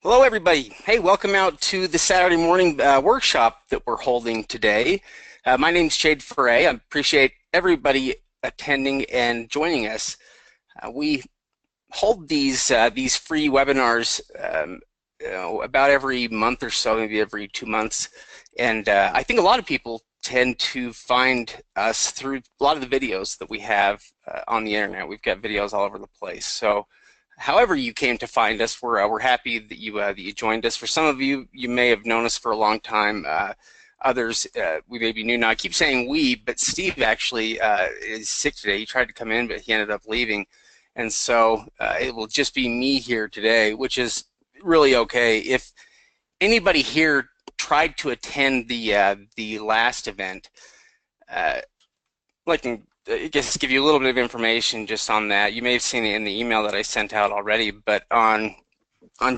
Hello, everybody. Hey, welcome out to the Saturday morning workshop that we're holding today. My name's Ferre. I appreciate everybody attending and joining us. We hold these free webinars about every month or so, maybe every 2 months. And I think a lot of people tend to find us through a lot of the videos that we have on the internet. We've got videos all over the place. So however you came to find us, we're happy that you joined us. For some of you, you may have known us for a long time. Others, we may be new now. I keep saying we, but Steve actually is sick today. He tried to come in, but he ended up leaving. And so it will just be me here today, which is really okay. If anybody here tried to attend the last event, like I guess give you a little bit of information just on that. You may have seen it in the email that I sent out already, but on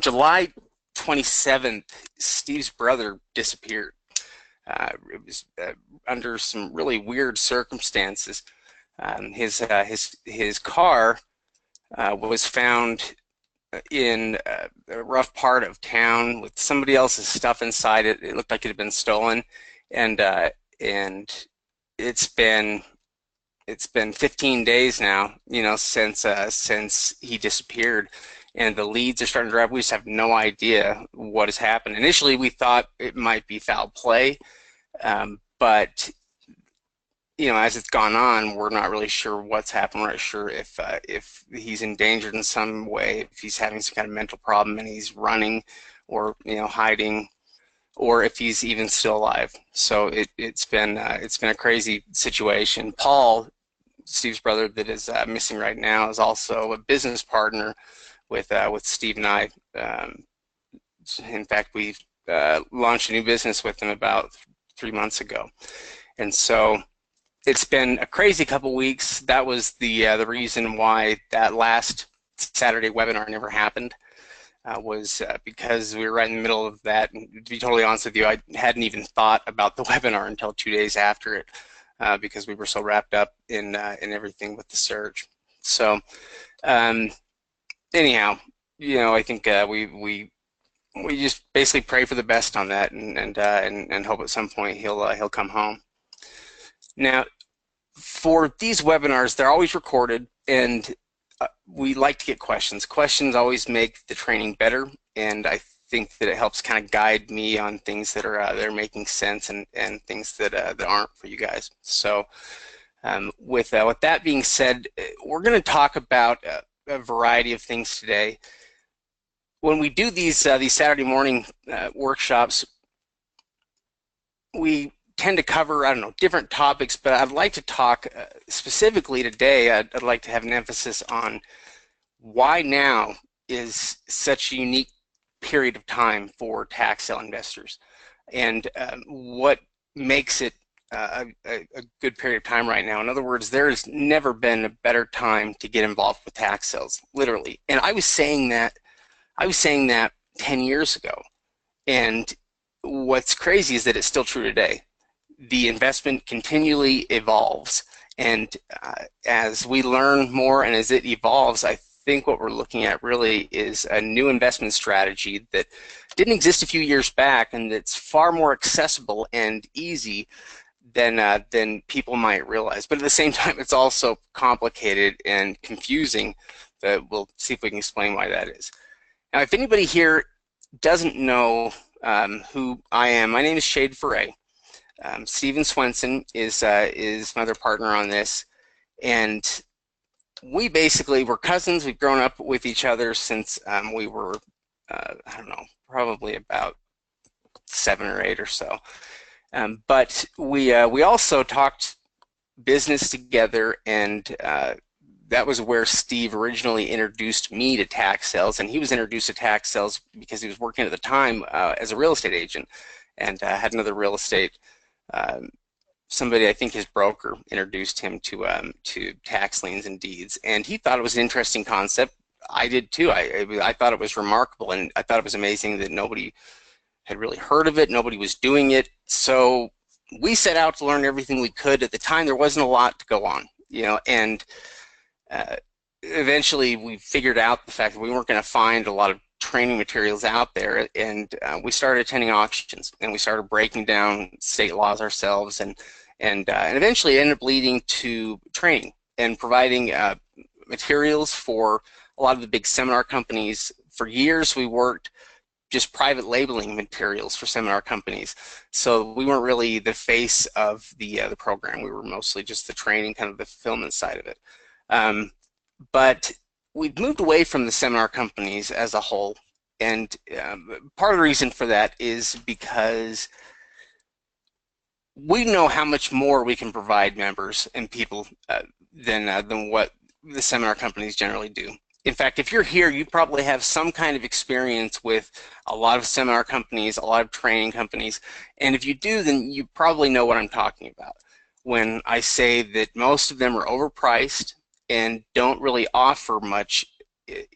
July 27th, Steve's brother disappeared. It was under some really weird circumstances. His car was found in a rough part of town with somebody else's stuff inside it. It looked like it had been stolen, and it's been 15 days now, since he disappeared, and the leads are starting to drive. We just have no idea what has happened. Initially, we thought it might be foul play, but as it's gone on, we're not really sure what's happened. We're not sure if he's endangered in some way, if he's having some kind of mental problem and he's running, or hiding, or if he's even still alive. So it's been a crazy situation. Paul, Steve's brother that is missing right now, is also a business partner with Steve and I. In fact, we launched a new business with him about 3 months ago, and so it's been a crazy couple weeks. That was the reason why that last Saturday webinar never happened. Was because we were right in the middle of that. And to be totally honest with you, I hadn't even thought about the webinar until 2 days after it, because we were so wrapped up in everything with the surge. So anyhow, I think we just basically pray for the best on that, and hope at some point he'll come home. Now, for these webinars, they're always recorded, and we like to get questions. Questions always make the training better, and I think that it helps kind of guide me on things that are making sense, and things that aren't for you guys. So with that being said, we're going to talk about a variety of things today. When we do these Saturday morning workshops, we tend to cover, I don't know, different topics, but I'd like to talk specifically today. I'd like to have an emphasis on why now is such a unique period of time for tax sale investors, and what makes it a good period of time right now. In other words, there has never been a better time to get involved with tax sales, literally. And I was saying that 10 years ago, and what's crazy is that it's still true today. The investment continually evolves, and as we learn more and as it evolves, I think what we're looking at really is a new investment strategy that didn't exist a few years back, and that's far more accessible and easy than people might realize. But at the same time, it's also complicated and confusing. That we'll see if we can explain why that is. Now, if anybody here doesn't know who I am, my name is Ferre. Swenson is my other partner on this, and we basically were cousins. We've grown up with each other since we were, I don't know, probably about 7 or 8 or so. But we also talked business together, and that was where Steve originally introduced me to tax sales, and he was introduced to tax sales because he was working at the time as a real estate agent, and had another real estate. Somebody, I think his broker, introduced him to tax liens and deeds, and he thought it was an interesting concept. I did too. I thought it was remarkable, and I thought it was amazing that nobody had really heard of it. Nobody was doing it. So we set out to learn everything we could. At the time, there wasn't a lot to go on, and eventually we figured out the fact that we weren't going to find a lot of training materials out there, and we started attending auctions, and we started breaking down state laws ourselves, and eventually it ended up leading to training and providing materials for a lot of the big seminar companies. For years, we worked just private labeling materials for seminar companies. So we weren't really the face of the program. We were mostly just the training, kind of the fulfillment side of it. But we've moved away from the seminar companies as a whole, and part of the reason for that is because we know how much more we can provide members and people than what the seminar companies generally do. In fact, if you're here, you probably have some kind of experience with a lot of seminar companies, a lot of training companies, and if you do, then you probably know what I'm talking about when I say that most of them are overpriced and don't really offer much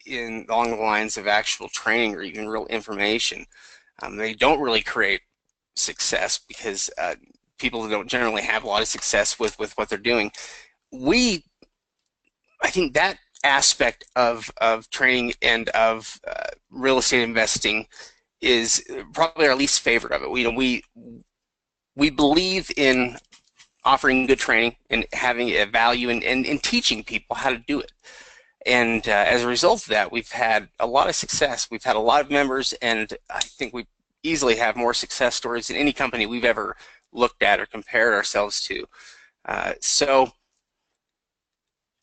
along the lines of actual training or even real information. They don't really create success because people don't generally have a lot of success with what they're doing. I think that aspect of training and of real estate investing is probably our least favorite of it. We believe in offering good training and having a value and teaching people how to do it. And as a result of that, we've had a lot of success. We've had a lot of members, and I think we easily have more success stories than any company we've ever looked at or compared ourselves to. So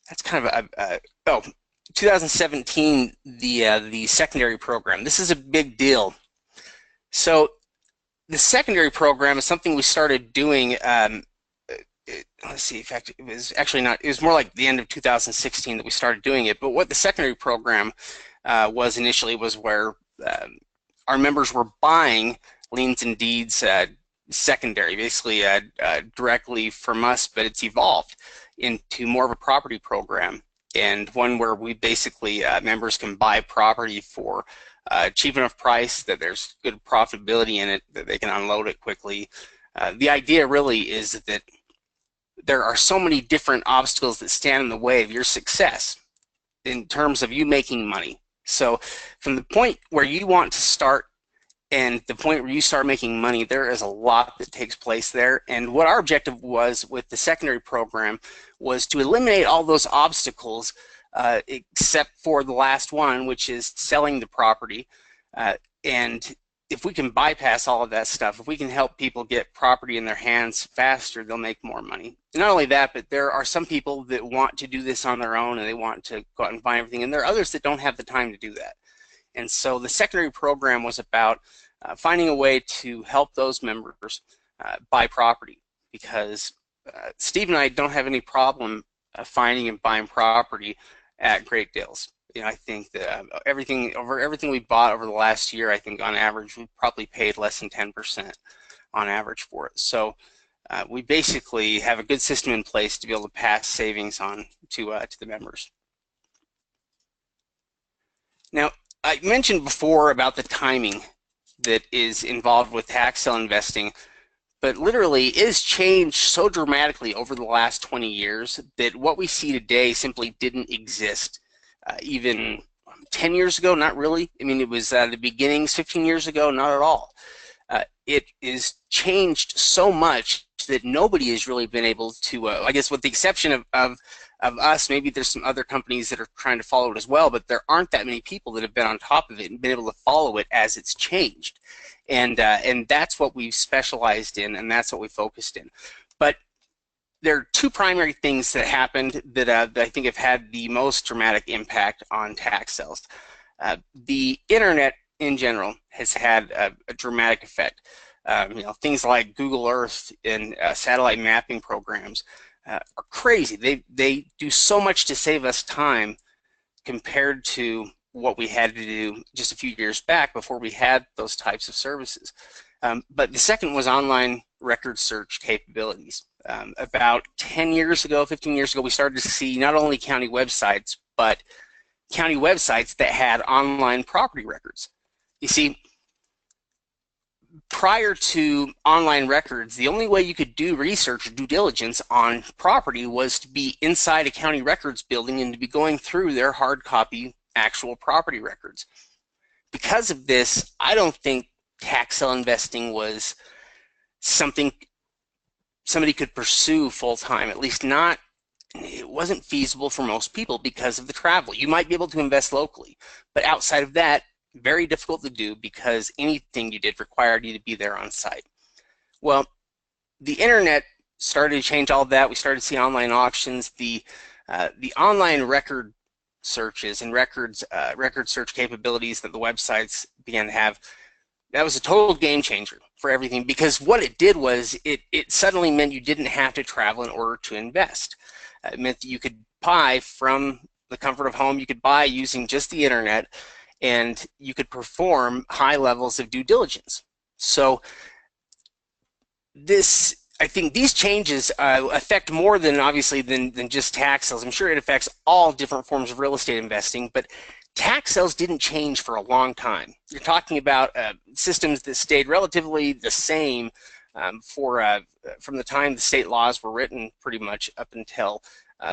that's kind of 2017, the secondary program. This is a big deal. So the secondary program is something we started doing. Let's see. In fact, it was actually not. It was more like the end of 2016 that we started doing it. But what the secondary program was initially was where our members were buying liens and deeds secondary, basically directly from us, but it's evolved into more of a property program, and one where we basically members can buy property for a cheap enough price that there's good profitability in it, that they can unload it quickly. The idea really is that there are so many different obstacles that stand in the way of your success in terms of you making money. So from the point where you want to start and the point where you start making money, there is a lot that takes place there. And what our objective was with the secondary program was to eliminate all those obstacles except for the last one, which is selling the property. And if we can bypass all of that stuff, if we can help people get property in their hands faster, they'll make more money. And not only that, but there are some people that want to do this on their own and they want to go out and buy everything, and there are others that don't have the time to do that. And so the secondary program was about finding a way to help those members buy property, because Steve and I don't have any problem finding and buying property at great deals. You know, I think that everything we bought over the last year, I think on average we probably paid less than 10% on average for it. So we basically have a good system in place to be able to pass savings on to the members. Now, I mentioned before about the timing that is involved with tax sale investing, but literally it has changed so dramatically over the last 20 years that what we see today simply didn't exist even 10 years ago, not really. I mean, it was the beginnings 15 years ago, not at all. It is changed so much that nobody has really been able to, I guess with the exception of us, maybe there's some other companies that are trying to follow it as well, but there aren't that many people that have been on top of it and been able to follow it as it's changed. And that's what we've specialized in, and that's what we focused in. But there are two primary things that happened that I think have had the most dramatic impact on tax sales. The internet in general has had a dramatic effect. You know, things like Google Earth and satellite mapping programs are crazy. They do so much to save us time compared to what we had to do just a few years back before we had those types of services. But the second was online record search capabilities. About 10 years ago, 15 years ago, we started to see not only county websites, but county websites that had online property records. You see, prior to online records, the only way you could do research or due diligence on property was to be inside a county records building and to be going through their hard copy actual property records. because of this, I don't think tax sale investing was something somebody could pursue full time, at least not, it wasn't feasible for most people because of the travel. You might be able to invest locally, but outside of that, very difficult to do because anything you did required you to be there on site. Well, the internet started to change all of that. We started to see online auctions. The online record searches and record search capabilities that the websites began to have, that was a total game changer for everything, because what it did was it suddenly meant you didn't have to travel in order to invest. It meant that you could buy from the comfort of home, you could buy using just the internet, and you could perform high levels of due diligence. So I think these changes affect more than obviously than just tax sales. I'm sure it affects all different forms of real estate investing, but tax sales didn't change for a long time. You're talking about systems that stayed relatively the same from the time the state laws were written, pretty much up until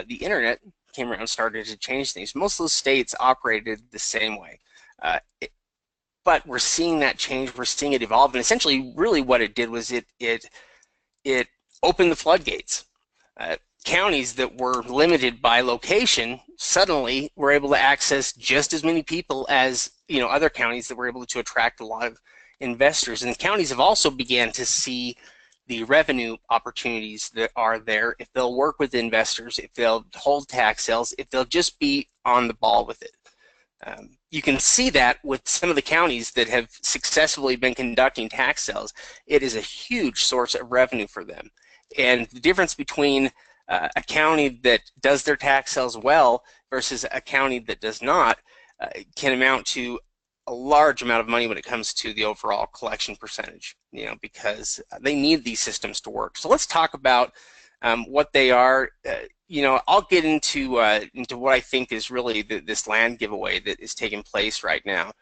the internet came around and started to change things. Most of those states operated the same way. But we're seeing that change, we're seeing it evolve, and essentially really what it did was it opened the floodgates. Counties that were limited by location suddenly were able to access just as many people as other counties that were able to attract a lot of investors. And the counties have also began to see the revenue opportunities that are there if they'll work with investors, if they'll hold tax sales, if they'll just be on the ball with it. You can see that with some of the counties that have successfully been conducting tax sales. It is a huge source of revenue for them. And the difference between a county that does their tax sales well versus a county that does not can amount to a large amount of money when it comes to the overall collection percentage, because they need these systems to work. So let's talk about what they are. I'll get into what I think is really this land giveaway that is taking place right now,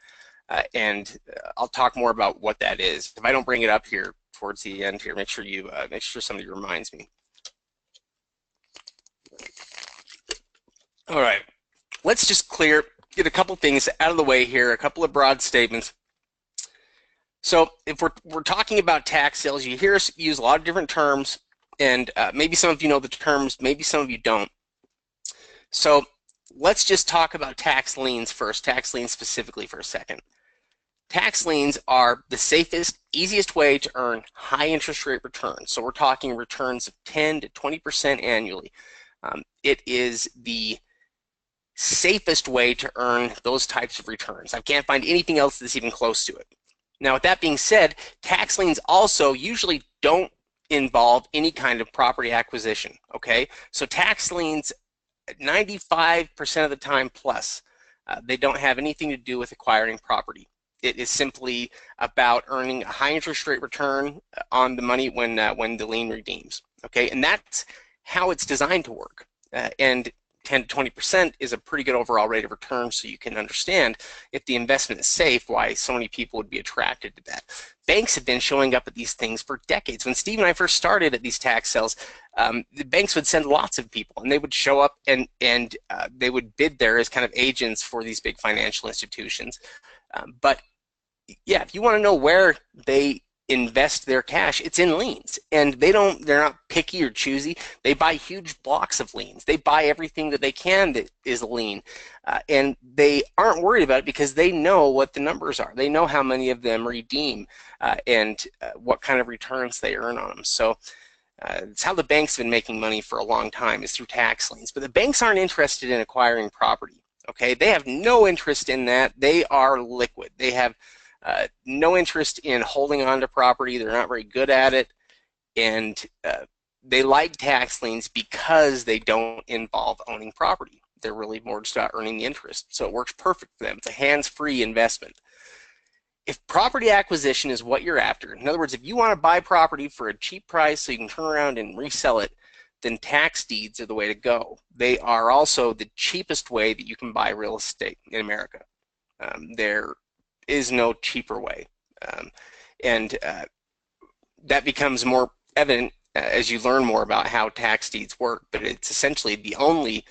and I'll talk more about what that is. If I don't bring it up here towards the end here, make sure somebody reminds me. All right, let's just get a couple things out of the way here, a couple of broad statements. So if we're talking about tax sales, you hear us use a lot of different terms, and maybe some of you know the terms, maybe some of you don't. So let's just talk about tax liens first, tax liens specifically for a second. Tax liens are the safest, easiest way to earn high interest rate returns. So we're talking returns of 10 to 20% annually. It is the safest way to earn those types of returns. I can't find anything else that's even close to it. Now, with that being said, tax liens also usually don't involve any kind of property acquisition, okay? So tax liens, 95% of the time plus, they don't have anything to do with acquiring property. It is simply about earning a high interest rate return on the money when the lien redeems, okay? And that's how it's designed to work. And 10 to 20% is a pretty good overall rate of return, so you can understand if the investment is safe, why so many people would be attracted to that. Banks have been showing up at these things for decades. When Steve and I first started at these tax sales, the banks would send lots of people, and they would show up and they would bid there as kind of agents for these big financial institutions. But yeah, if you want to know where they invest their cash, it's in liens, and they're not picky or choosy. They buy huge blocks of liens. They buy everything that they can that is a lien, and they aren't worried about it because they know what the numbers are. They know how many of them redeem and what kind of returns they earn on them. So it's how the banks have been making money for a long time, is through tax liens. But the banks aren't interested in acquiring property, okay? They have no interest in that. They are liquid. They have no interest in holding on to property. They're not very good at it, and they like tax liens because they don't involve owning property. They're really more just about earning the interest, so it works perfect for them. It's a hands-free investment. If property acquisition is what you're after, in other words, if you want to buy property for a cheap price so you can turn around and resell it, then tax deeds are the way to go. They are also the cheapest way that you can buy real estate in America. There is no cheaper way, and that becomes more evident as you learn more about how tax deeds work. But it's essentially the only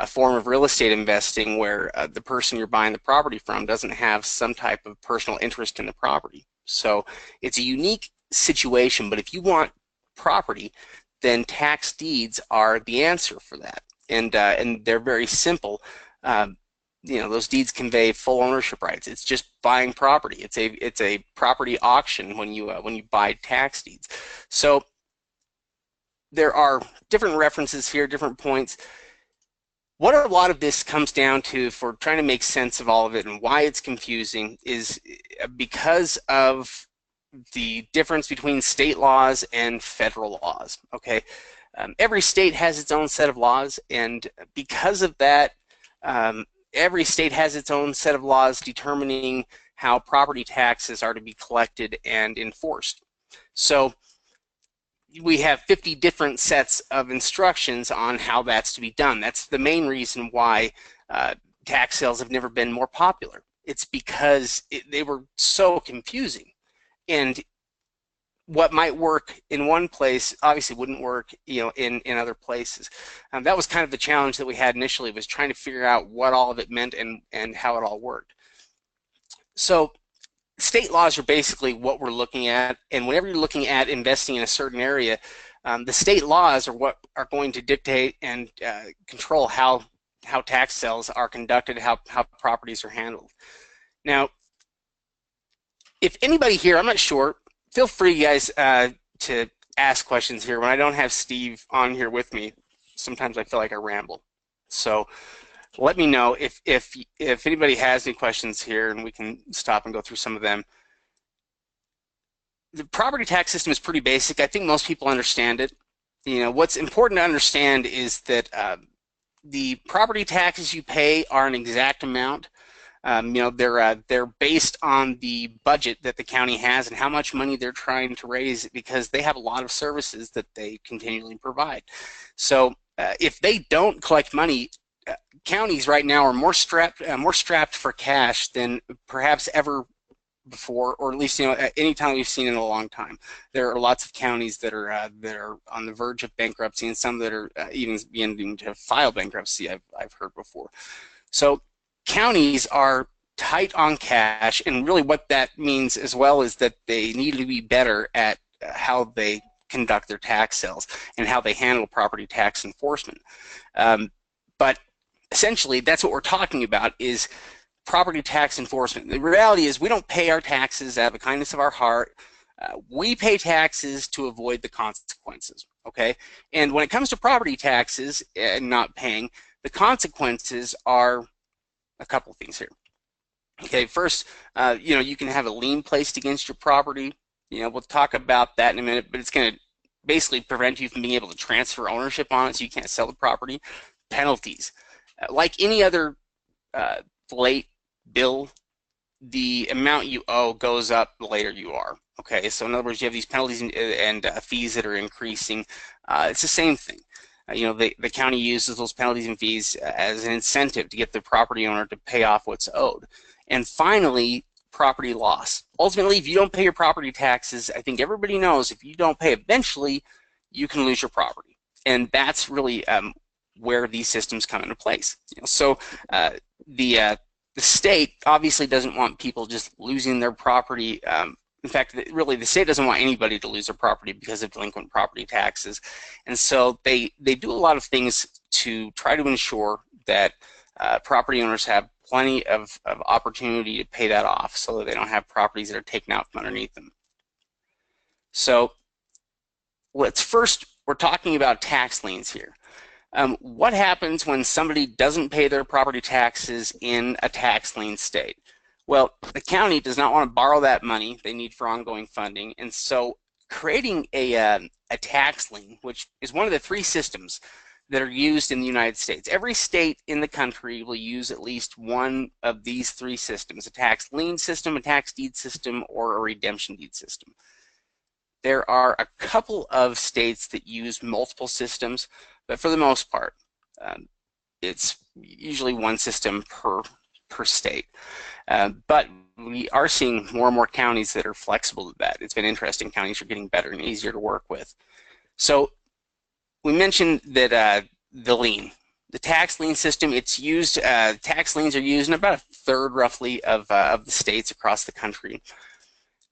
form of real estate investing where the person you're buying the property from doesn't have some type of personal interest in the property. So it's a unique situation, but if you want property, then tax deeds are the answer for that. And they're very simple. Those deeds convey full ownership rights. It's just buying property. It's a property auction when you buy tax deeds. So there are different references here, different points. What a lot of this comes down to, for trying to make sense of all of it and why it's confusing, is because of the difference between state laws and federal laws. Okay, every state has its own set of laws, and because of that, every state has its own set of laws determining how property taxes are to be collected and enforced. So we have 50 different sets of instructions on how that's to be done. That's the main reason why tax sales have never been more popular. It's because they were so confusing. And what might work in one place obviously wouldn't work, in other places. That was kind of the challenge that we had initially, was trying to figure out what all of it meant and how it all worked. So state laws are basically what we're looking at, and whenever you're looking at investing in a certain area, the state laws are what are going to dictate and control how tax sales are conducted, how properties are handled. Now, if anybody here, I'm not sure, feel free, you guys, to ask questions here. When I don't have Steve on here with me, sometimes I feel like I ramble. So let me know if anybody has any questions here, and we can stop and go through some of them. The property tax system is pretty basic. I think most people understand it. What's important to understand is that the property taxes you pay are an exact amount. They're based on the budget that the county has and how much money they're trying to raise, because they have a lot of services that they continually provide. So if they don't collect money, counties right now are more strapped for cash than perhaps ever before, or at least any time we've seen in a long time. There are lots of counties that are on the verge of bankruptcy, and some that are even beginning to file bankruptcy. I've heard before. So counties are tight on cash, and really what that means as well is that they need to be better at how they conduct their tax sales and how they handle property tax enforcement. But essentially, that's what we're talking about, is property tax enforcement. The reality is we don't pay our taxes out of the kindness of our heart. We pay taxes to avoid the consequences, okay? And when it comes to property taxes and not paying, the consequences are a couple of things here. Okay, first, you can have a lien placed against your property. We'll talk about that in a minute, but it's going to basically prevent you from being able to transfer ownership on it, so you can't sell the property. Penalties. Like any other late bill, the amount you owe goes up the later you are. Okay, so in other words, you have these penalties and fees that are increasing. It's the same thing. The county uses those penalties and fees as an incentive to get the property owner to pay off what's owed. And finally, property loss. Ultimately, if you don't pay your property taxes, I think everybody knows if you don't pay eventually, you can lose your property. And that's really where these systems come into place. So the state obviously doesn't want people just losing their property. In fact, really, the state doesn't want anybody to lose their property because of delinquent property taxes. And so they do a lot of things to try to ensure that property owners have plenty of opportunity to pay that off, so that they don't have properties that are taken out from underneath them. So we're talking about tax liens here. What happens when somebody doesn't pay their property taxes in a tax lien state? Well, the county does not want to borrow that money they need for ongoing funding, and so creating a tax lien, which is one of the three systems that are used in the United States. Every state in the country will use at least one of these three systems: a tax lien system, a tax deed system, or a redemption deed system. There are a couple of states that use multiple systems, but for the most part, it's usually one system per state. But we are seeing more and more counties that are flexible to that. It's been interesting. Counties are getting better and easier to work with. So we mentioned that the lien. The tax lien system, it's used, tax liens are used in about a third roughly of the states across the country.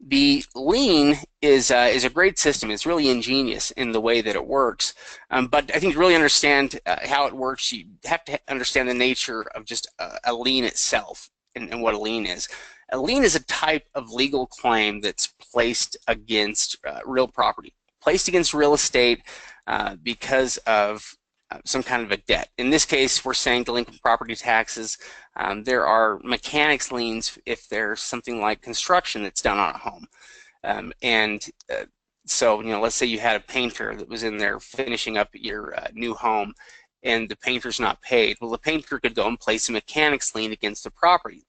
The lien is a great system. It's really ingenious in the way that it works. But I think to really understand how it works, you have to understand the nature of just a lien itself and what a lien is. A lien is a type of legal claim that's placed against real property, placed against real estate because of some kind of a debt. In this case, we're saying delinquent property taxes. There are mechanics liens if there's something like construction that's done on a home. So, let's say you had a painter that was in there finishing up your new home and the painter's not paid. Well, the painter could go and place a mechanics lien against the property.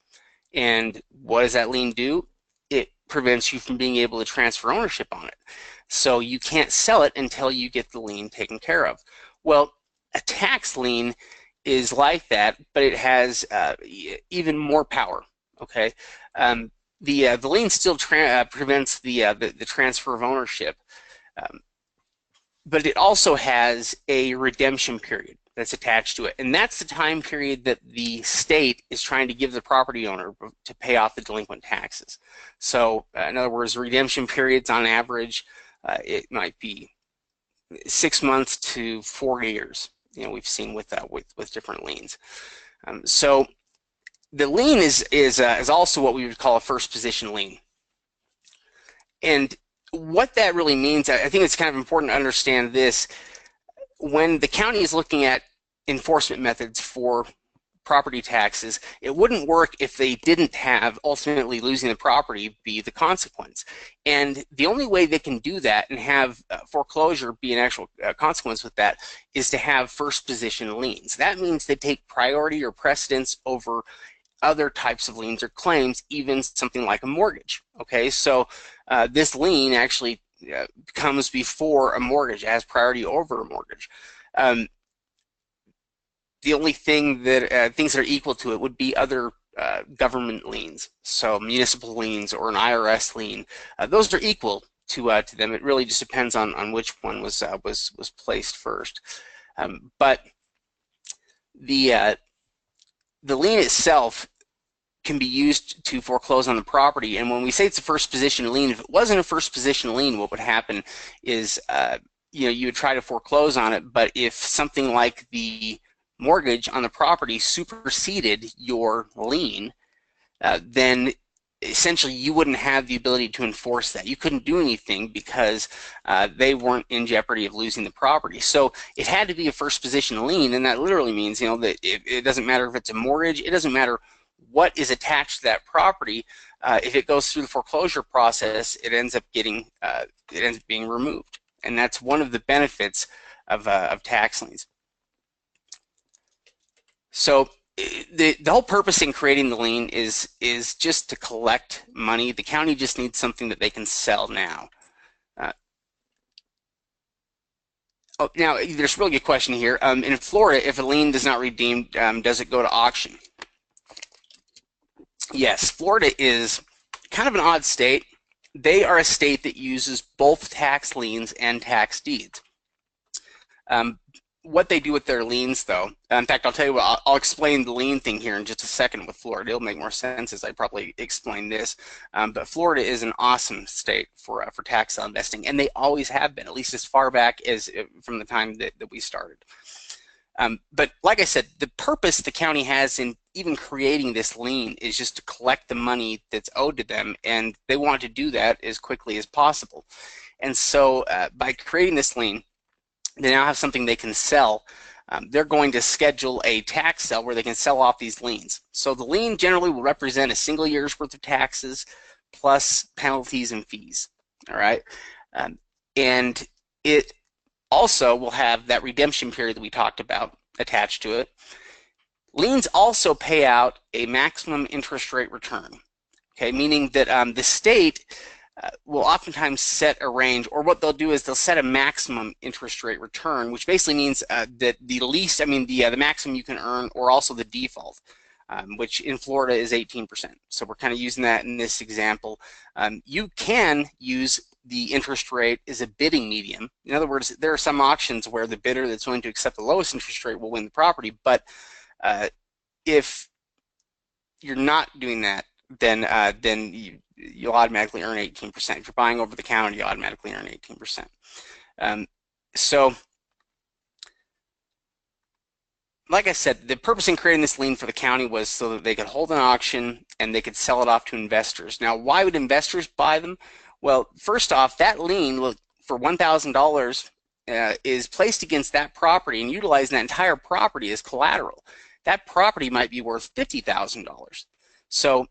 And what does that lien do? It prevents you from being able to transfer ownership on it. So you can't sell it until you get the lien taken care of. Well, a tax lien is like that, but it has even more power. Okay, the lien still prevents the transfer of ownership, but it also has a redemption period that's attached to it, and that's the time period that the state is trying to give the property owner to pay off the delinquent taxes. So, in other words, redemption periods on average, it might be 6 months to 4 years. We've seen with different liens. So the lien is also what we would call a first position lien. And what that really means, I think it's kind of important to understand this. When the county is looking at enforcement methods for property taxes, it wouldn't work if they didn't have ultimately losing the property be the consequence. And the only way they can do that and have foreclosure be an actual consequence with that is to have first position liens. That means they take priority or precedence over other types of liens or claims, even something like a mortgage. Okay, so this lien actually comes before a mortgage, has priority over a mortgage. The only thing that things that are equal to it would be other government liens, so municipal liens or an IRS lien. Those are equal to them. It really just depends on which one was placed first. But the lien itself can be used to foreclose on the property. And when we say it's a first position lien, if it wasn't a first position lien, what would happen is you would try to foreclose on it. But if something like the mortgage on the property superseded your lien, then essentially you wouldn't have the ability to enforce that. You couldn't do anything because they weren't in jeopardy of losing the property. So it had to be a first position lien, and that literally means that it doesn't matter if it's a mortgage, it doesn't matter what is attached to that property. If it goes through the foreclosure process, it ends up being removed, and that's one of the benefits of tax liens. So the whole purpose in creating the lien is just to collect money. The county just needs something that they can sell now. Now, there's a really good question here. In Florida, if a lien does not redeem, does it go to auction? Yes, Florida is kind of an odd state. They are a state that uses both tax liens and tax deeds. What they do with their liens, though, in fact, I'll tell you what, I'll explain the lien thing here in just a second with Florida. It'll make more sense as I probably explain this. But Florida is an awesome state for tax sale investing, and they always have been, at least as far back as from the time that we started. But like I said, the purpose the county has in even creating this lien is just to collect the money that's owed to them, and they want to do that as quickly as possible. And so by creating this lien, they now have something they can sell. They're going to schedule a tax sale where they can sell off these liens. So the lien generally will represent a single year's worth of taxes plus penalties and fees. All right, and it also will have that redemption period that we talked about attached to it. Liens also pay out a maximum interest rate return. Okay, meaning that the state will oftentimes set a range, or what they'll do is they'll set a maximum interest rate return, which basically means that the maximum you can earn, or also the default, which in Florida is 18%. So we're kind of using that in this example. You can use the interest rate is a bidding medium. In other words, there are some auctions where the bidder that's willing to accept the lowest interest rate will win the property, but if you're not doing that, then you'll automatically earn 18%. If you're buying over the counter, you automatically earn 18%. So, like I said, the purpose in creating this lien for the county was so that they could hold an auction and they could sell it off to investors. Now, why would investors buy them? Well, first off, that lien for $1,000 is placed against that property and utilizing that entire property as collateral. That property might be worth $50,000. So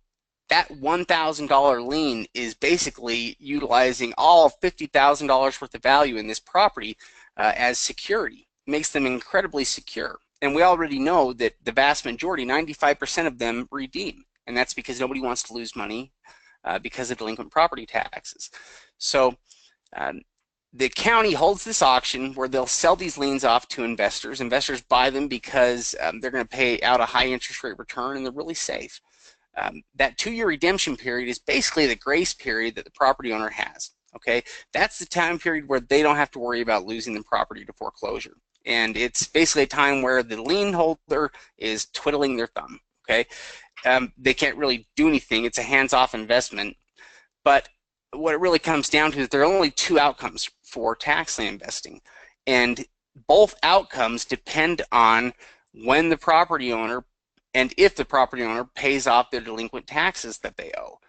that $1,000 lien is basically utilizing all $50,000 worth of value in this property as security. It makes them incredibly secure. And we already know that the vast majority, 95% of them, redeem. And that's because nobody wants to lose money because of delinquent property taxes. So the county holds this auction where they'll sell these liens off to investors. Investors buy them because they're going to pay out a high interest rate return and they're really safe. That 2-year redemption period is basically the grace period that the property owner has. Okay, that's the time period where they don't have to worry about losing the property to foreclosure. And it's basically a time where the lien holder is twiddling their thumb. Okay, they can't really do anything. It's a hands-off investment. But what it really comes down to is there are only 2 outcomes for tax lien investing, and both outcomes depend on when the property owner and if the property owner pays off their delinquent taxes that they owe.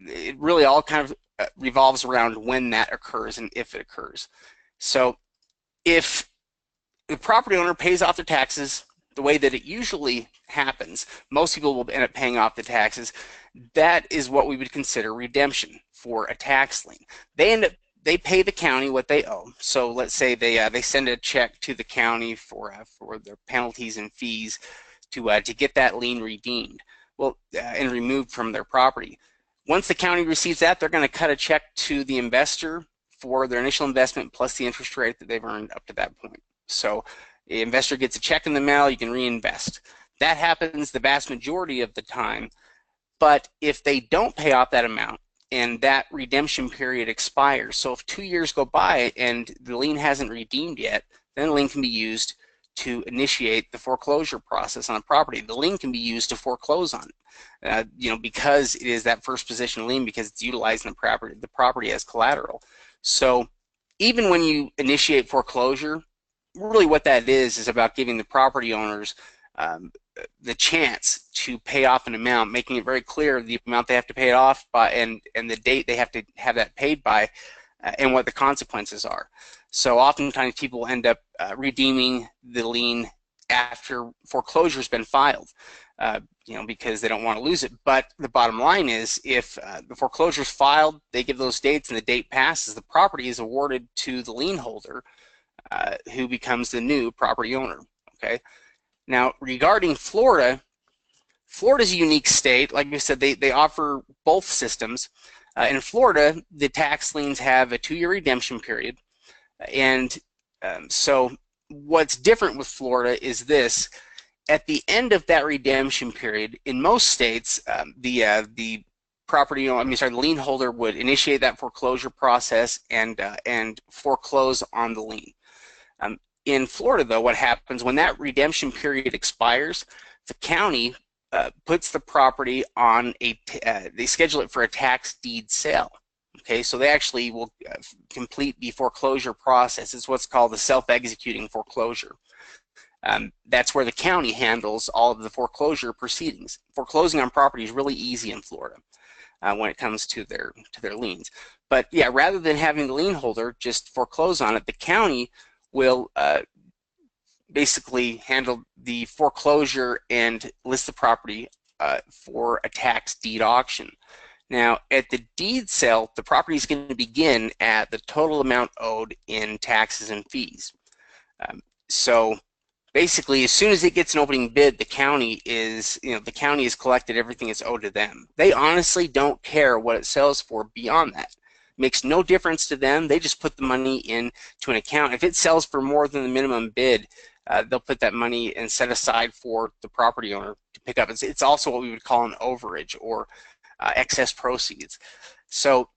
It really all kind of revolves around when that occurs and if it occurs. So if the property owner pays off their taxes the way that it usually happens, most people will end up paying off the taxes. That is what we would consider redemption for a tax lien. They pay the county what they owe. So let's say they send a check to the county for their penalties and fees to get that lien redeemed, and removed from their property. Once the county receives that, they're going to cut a check to the investor for their initial investment plus the interest rate that they've earned up to that point. So the investor gets a check in the mail, you can reinvest. That happens the vast majority of the time, but if they don't pay off that amount and that redemption period expires, so if 2 years go by and the lien hasn't redeemed yet, then the lien can be used to initiate the foreclosure process on a property. The lien can be used to foreclose on it, because it is that first position lien, because it's utilizing the property as collateral. So even when you initiate foreclosure, really what that is about giving the property owners the chance to pay off an amount, making it very clear the amount they have to pay it off by and the date they have to have that paid by, and what the consequences are. So oftentimes people end up redeeming the lien after foreclosure's been filed, because they don't want to lose it. But the bottom line is, if the foreclosure's filed, they give those dates and the date passes, the property is awarded to the lien holder, who becomes the new property owner. Okay. Now, regarding Florida, Florida's a unique state. Like I said, they offer both systems. In Florida, the tax liens have a 2-year redemption period. And so what's different with Florida is this: at the end of that redemption period, in most states, the lien holder would initiate that foreclosure process and foreclose on the lien. In Florida, though, what happens when that redemption period expires, the county puts the property on they schedule it for a tax deed sale. Okay, so they actually will complete the foreclosure process. It's what's called the self-executing foreclosure. That's where the county handles all of the foreclosure proceedings. Foreclosing on property is really easy in Florida when it comes to their liens. But yeah, rather than having the lien holder just foreclose on it, the county will basically handle the foreclosure and list the property for a tax deed auction. Now, at the deed sale, the property is going to begin at the total amount owed in taxes and fees. So basically, as soon as it gets an opening bid, the county has collected everything that's owed to them. They honestly don't care what it sells for beyond that. It makes no difference to them. They just put the money into an account. If it sells for more than the minimum bid, they'll put that money and set aside for the property owner to pick up. It's also what we would call an overage, or excess proceeds. So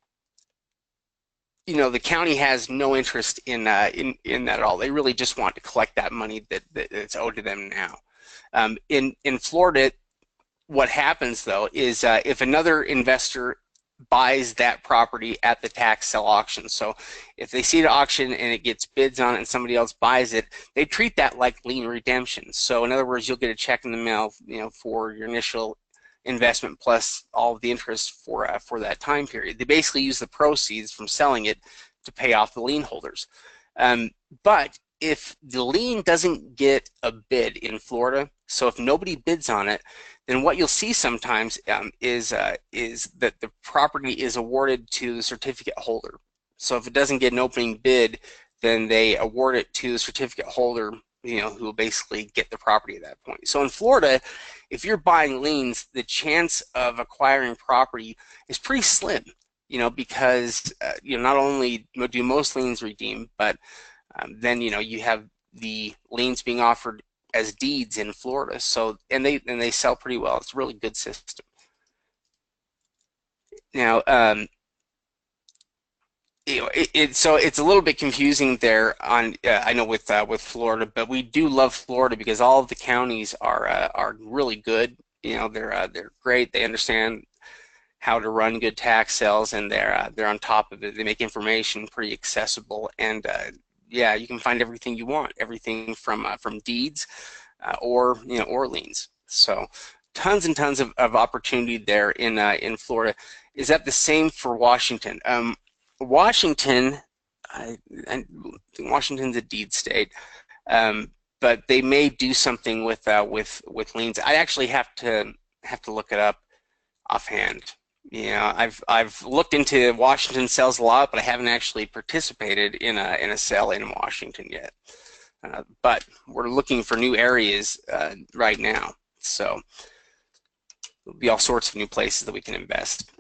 the county has no interest in that at all. They really just want to collect that money that's owed to them now. In Florida, what happens though is if another investor buys that property at the tax sale auction. So if they see the auction and it gets bids on it and somebody else buys it, they treat that like lien redemption. So in other words, you'll get a check in the mail, for your initial investment plus all of the interest for that time period. They basically use the proceeds from selling it to pay off the lien holders. But if the lien doesn't get a bid in Florida, so if nobody bids on it, then what you'll see sometimes is that the property is awarded to the certificate holder. So if it doesn't get an opening bid, then they award it to the certificate holder, who will basically get the property at that point. So in Florida, if you're buying liens, the chance of acquiring property is pretty slim, because not only do most liens redeem, but then you have the liens being offered as deeds in Florida. So and they sell pretty well. It's a really good system. Now, so it's a little bit confusing there on I know with Florida, but we do love Florida because all of the counties are really good. They're great. They understand how to run good tax sales, and they're on top of it. They make information pretty accessible, and yeah, you can find everything you want, everything from deeds or liens. So tons and tons of opportunity there in Florida. Is that the same for Washington? Washington, I think Washington's a deed state, but they may do something with liens. I actually have to look it up offhand. I've looked into Washington sales a lot, but I haven't actually participated in a sale in Washington yet. But we're looking for new areas right now, so there'll be all sorts of new places that we can invest.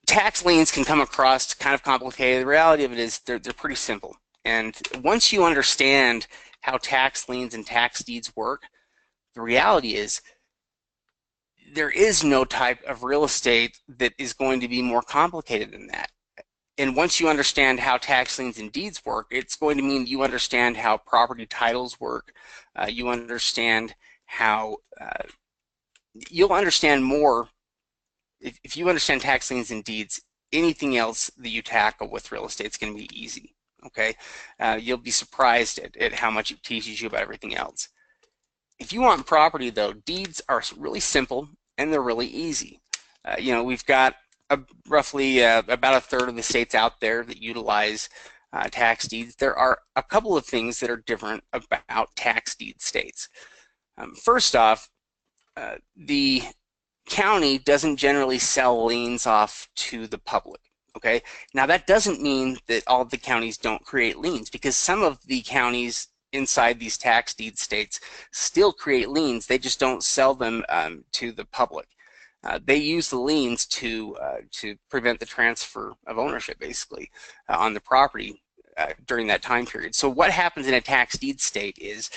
Tax liens can come across kind of complicated. The reality of it is they're pretty simple. And once you understand how tax liens and tax deeds work, the reality is there is no type of real estate that is going to be more complicated than that. And once you understand how tax liens and deeds work, it's going to mean you understand how property titles work. You understand how you'll understand more. If you understand tax liens and deeds, anything else that you tackle with real estate is going to be easy. Okay, you'll be surprised at how much it teaches you about everything else. If you want property, though, deeds are really simple and they're really easy. We've got roughly about a third of the states out there that utilize tax deeds. There are a couple of things that are different about tax deed states. First off, the county doesn't generally sell liens off to the public. Okay, now that doesn't mean that all of the counties don't create liens, because some of the counties inside these tax deed states still create liens. They just don't sell them to the public. They use the liens to prevent the transfer of ownership, basically, on the property during that time period. So what happens in a tax deed state is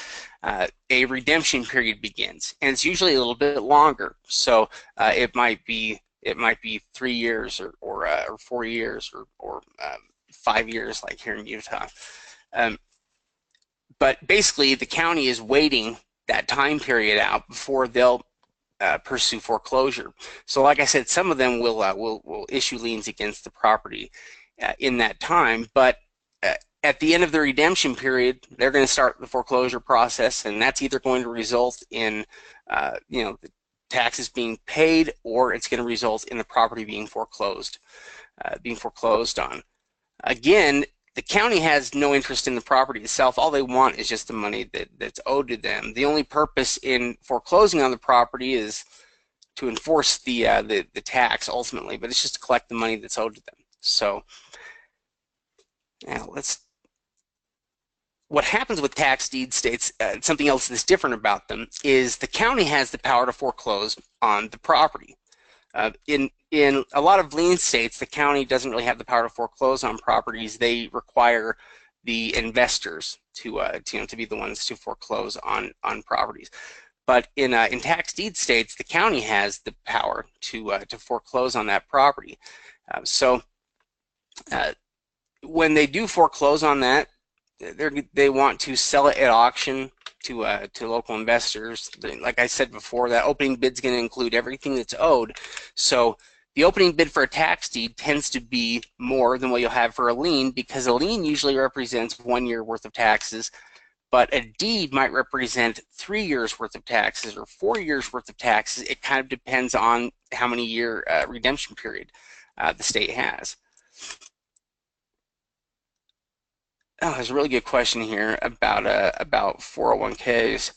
a redemption period begins, and it's usually a little bit longer. So it might be 3 years or 4 years or 5 years, like here in Utah. But basically, the county is waiting that time period out before they'll pursue foreclosure. So, like I said, some of them will issue liens against the property in that time, but at the end of the redemption period, they're going to start the foreclosure process, and that's either going to result in the taxes being paid, or it's going to result in the property being foreclosed on. Again, the county has no interest in the property itself. All they want is just the money that's owed to them. The only purpose in foreclosing on the property is to enforce the tax ultimately, but it's just to collect the money that's owed to them. So now what happens with tax deed states, something else that's different about them, is the county has the power to foreclose on the property. In a lot of lien states, the county doesn't really have the power to foreclose on properties. They require the investors to be the ones to foreclose on properties. But in tax deed states, the county has the power to foreclose on that property. So when they do foreclose on that, they want to sell it at auction to local investors. Like I said before, that opening bid's going to include everything that's owed. So the opening bid for a tax deed tends to be more than what you'll have for a lien, because a lien usually represents 1 year worth of taxes, but a deed might represent 3 years worth of taxes or 4 years worth of taxes. It kind of depends on how many year redemption period the state has. Oh, there's a really good question here about 401ks.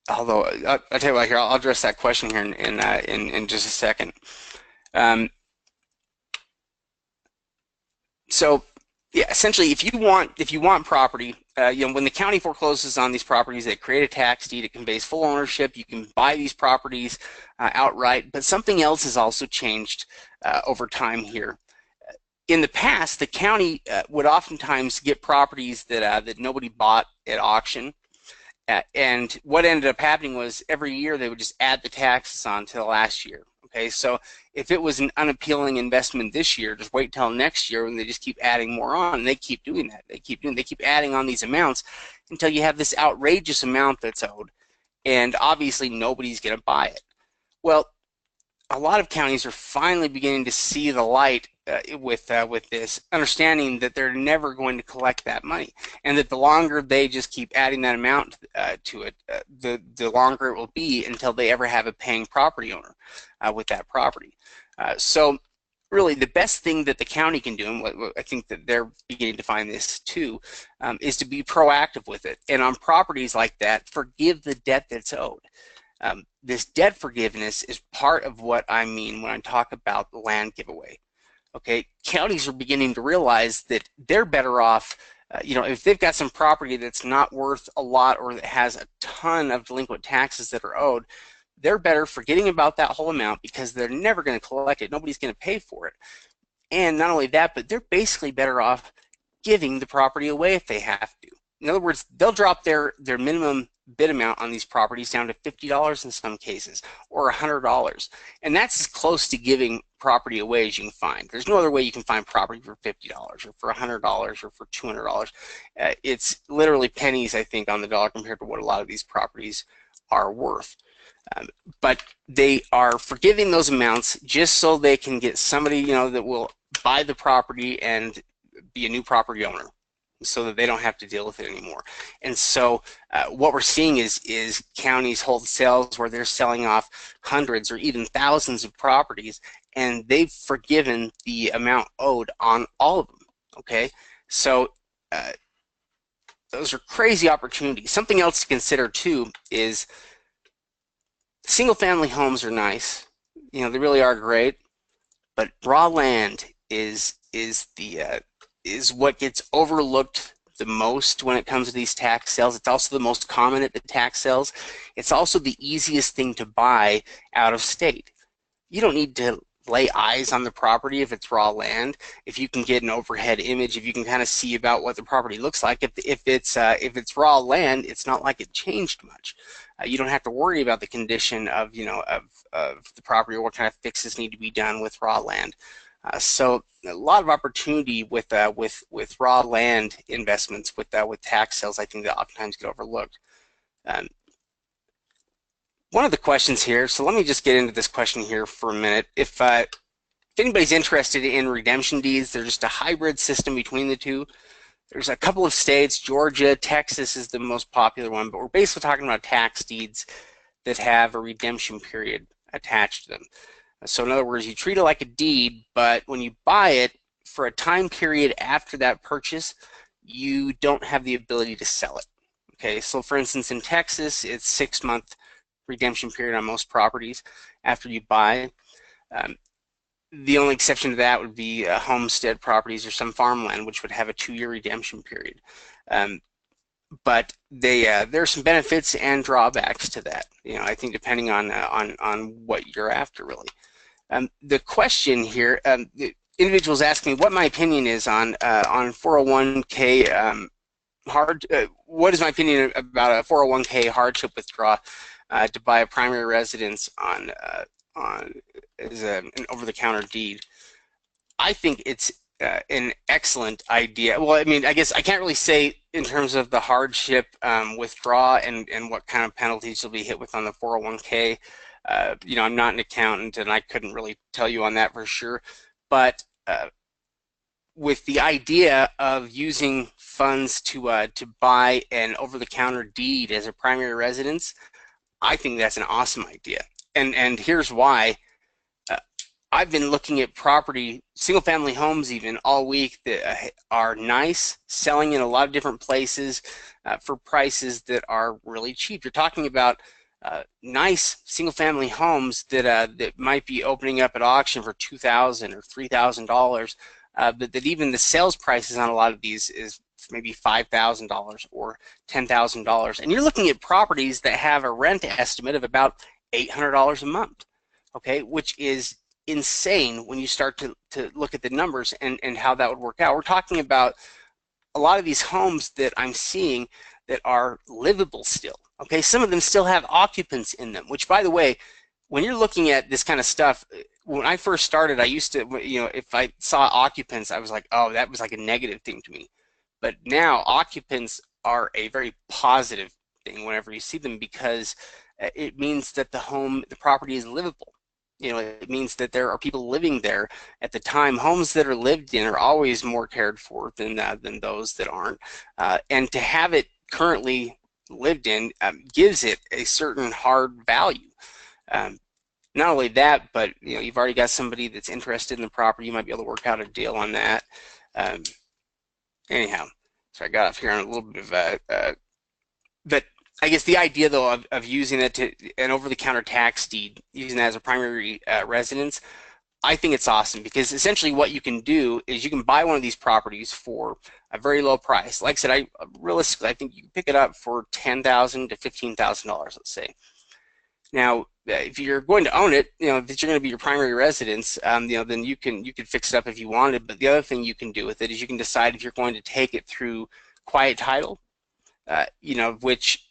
Although I'll tell you what, here I'll address that question here in just a second. So yeah, essentially, if you want property, when the county forecloses on these properties, they create a tax deed. It conveys full ownership. You can buy these properties outright. But something else has also changed over time here. In the past, the county would oftentimes get properties that nobody bought at auction. And what ended up happening was every year they would just add the taxes on to the last year. Okay, so if it was an unappealing investment this year, just wait till next year when they just keep adding more on, and they keep doing that. They keep adding on these amounts until you have this outrageous amount that's owed, and obviously nobody's going to buy it. Well, a lot of counties are finally beginning to see the light with this, understanding that they're never going to collect that money, and that the longer they just keep adding that amount to it, the longer it will be until they ever have a paying property owner with that property. So really the best thing that the county can do, and what I think that they're beginning to find this too, is to be proactive with it. And on properties like that, forgive the debt that's owed. This debt forgiveness is part of what I mean when I talk about the land giveaway. Okay, counties are beginning to realize that they're better off, if they've got some property that's not worth a lot or that has a ton of delinquent taxes that are owed, they're better forgetting about that whole amount, because they're never going to collect it. Nobody's going to pay for it. And not only that, but they're basically better off giving the property away if they have to. In other words, they'll drop their minimum bid amount on these properties down to $50 in some cases, or $100. And that's as close to giving property away as you can find. There's no other way you can find property for $50 or for $100 or for $200. It's literally pennies, I think, on the dollar compared to what a lot of these properties are worth. But they are forgiving those amounts just so they can get somebody, that will buy the property and be a new property owner, so that they don't have to deal with it anymore. And so what we're seeing is counties hold sales where they're selling off hundreds or even thousands of properties, and they've forgiven the amount owed on all of them. Okay, so those are crazy opportunities. Something else to consider too is single-family homes are nice. They really are great, but raw land is what gets overlooked the most when it comes to these tax sales. It's also the most common at the tax sales. It's also the easiest thing to buy out of state. You don't need to lay eyes on the property if it's raw land. If you can get an overhead image, if you can kind of see about what the property looks like, if it's raw land, it's not like it changed much. You don't have to worry about the condition of the property or what kind of fixes need to be done with raw land. So a lot of opportunity with raw land investments with tax sales, I think, that oftentimes get overlooked. One of the questions here, so let me just get into this question here for a minute. If anybody's interested in redemption deeds, they're just a hybrid system between the two. There's a couple of states, Georgia, Texas is the most popular one, but we're basically talking about tax deeds that have a redemption period attached to them. So in other words, you treat it like a deed, but when you buy it, for a time period after that purchase, you don't have the ability to sell it. Okay, so for instance, in Texas, it's 6-month redemption period on most properties after you buy. The only exception to that would be homestead properties or some farmland, which would have a 2-year redemption period. But there are some benefits and drawbacks to that. I think depending on what you're after, really. The question here, the individuals ask me what my opinion is on 401k what is my opinion about a 401k hardship withdrawal to buy a primary residence on as an over-the-counter deed. I think it's an excellent idea. Well, I mean, I guess I can't really say in terms of the hardship withdraw and what kind of penalties you'll be hit with on the 401k. You know, I'm not an accountant and I couldn't really tell you on that for sure. But with the idea of using funds to buy an over-the-counter deed as a primary residence, I think that's an awesome idea. And here's why. I've been looking at property, single-family homes even, all week that are nice, selling in a lot of different places for prices that are really cheap. You're talking about nice single-family homes that might be opening up at auction for $2,000 or $3,000, but that even the sales prices on a lot of these is maybe $5,000 or $10,000. And you're looking at properties that have a rent estimate of about $800 a month, okay, which is insane when you start to look at the numbers and how that would work out. We're talking about a lot of these homes that I'm seeing that are livable still. Okay, some of them still have occupants in them, which, by the way, when you're looking at this kind of stuff, when I first started, I used to, you know, if I saw occupants, I was like, oh, that was like a negative thing to me. But now occupants are a very positive thing whenever you see them, because it means that the property is livable. You know, it means that there are people living there at the time. Homes that are lived in are always more cared for than those that aren't. And to have it currently lived in gives it a certain hard value. Not only that, but you know, you've already got somebody that's interested in the property. You might be able to work out a deal on that. Anyhow, so I got off here on a little bit of but I guess the idea, though, of using it to an over-the-counter tax deed, using that as a primary residence, I think it's awesome, because essentially what you can do is you can buy one of these properties for a very low price. Like I said, realistically, I think you can pick it up for $10,000 to $15,000, let's say. Now, if you're going to own it, you know, if it's going to be your primary residence, you know, then you can fix it up if you wanted. But the other thing you can do with it is you can decide if you're going to take it through quiet title, you know, which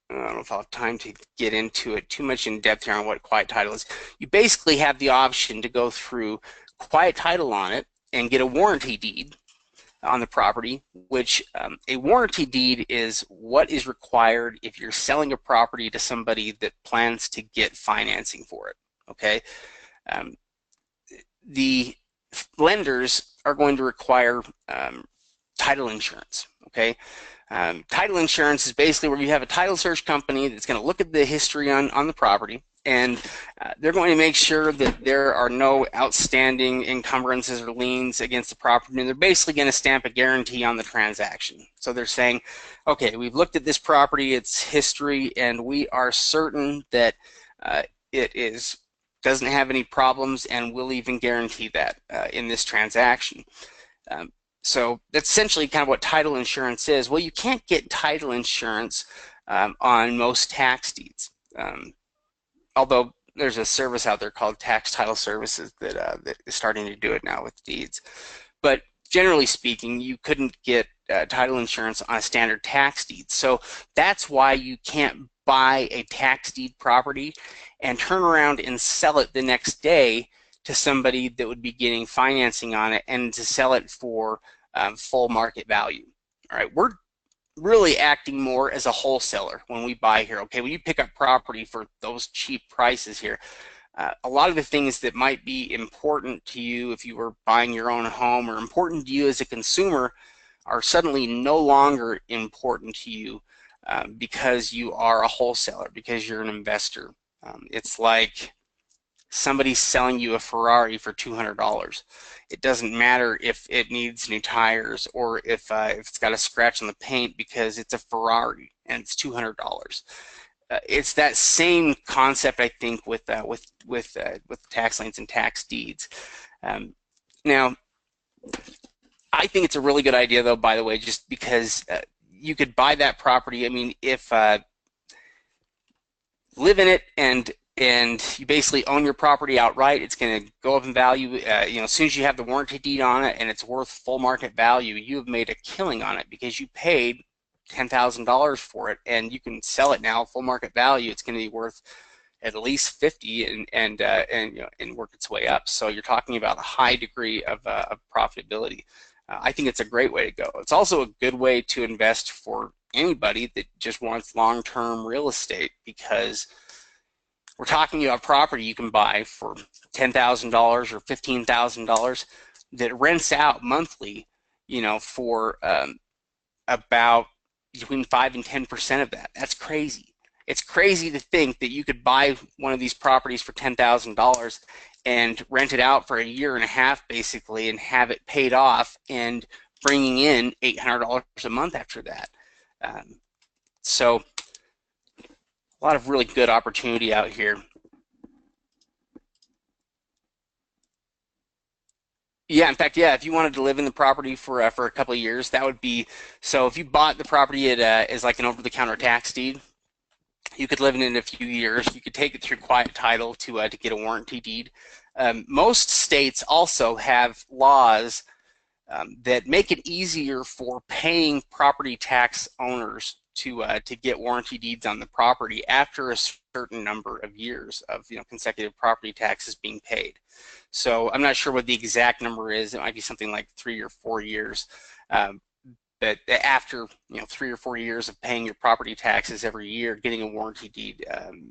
I don't know if I'll have time to get into it too much in depth here on what quiet title is. You basically have the option to go through quiet title on it and get a warranty deed on the property, which a warranty deed is what is required if you're selling a property to somebody that plans to get financing for it, okay? The lenders are going to require title insurance, okay? Title insurance is basically where you have a title search company that's going to look at the history on the property, and they're going to make sure that there are no outstanding encumbrances or liens against the property, and they're basically going to stamp a guarantee on the transaction. So they're saying, okay, we've looked at this property, its history, and we are certain that it doesn't have any problems, and we'll even guarantee that in this transaction. So that's essentially kind of what title insurance is. Well, you can't get title insurance on most tax deeds, although there's a service out there called Tax Title Services that is starting to do it now with deeds. But generally speaking, you couldn't get title insurance on a standard tax deed. So that's why you can't buy a tax deed property and turn around and sell it the next day to somebody that would be getting financing on it, and to sell it for full market value. All right, we're really acting more as a wholesaler when we buy here. Okay, when you pick up property for those cheap prices here, a lot of the things that might be important to you if you were buying your own home, or important to you as a consumer, are suddenly no longer important to you because you are a wholesaler, because you're an investor. It's like somebody's selling you a Ferrari for $200. It doesn't matter if it needs new tires or if it's got a scratch on the paint, because it's a Ferrari and it's $200. It's that same concept, I think, with tax liens and tax deeds. Now, I think it's a really good idea, though, by the way, just because you could buy that property. I mean, if live in it and you basically own your property outright, it's going to go up in value. You know, as soon as you have the warranty deed on it and it's worth full market value, you have made a killing on it, because you paid $10,000 for it, and you can sell it now full market value. It's going to be worth at least 50 and work its way up. So you're talking about a high degree of profitability. I think it's a great way to go. It's also a good way to invest for anybody that just wants long-term real estate, because we're talking about property you can buy for $10,000 or $15,000 that rents out monthly, for about between 5 and 10% of that. That's crazy. It's crazy to think that you could buy one of these properties for $10,000 and rent it out for a year and a half basically and have it paid off and bringing in $800 a month after that. So a lot of really good opportunity out here. Yeah, in fact, yeah, if you wanted to live in the property for a couple of years, that would be, so if you bought the property as like an over-the-counter tax deed, you could live in it in a few years. You could take it through quiet title to get a warranty deed. Most states also have laws that make it easier for paying property tax owners to get warranty deeds on the property after a certain number of years of consecutive property taxes being paid. So I'm not sure what the exact number is. It might be something like 3 or 4 years. But after 3 or 4 years of paying your property taxes every year, getting a warranty deed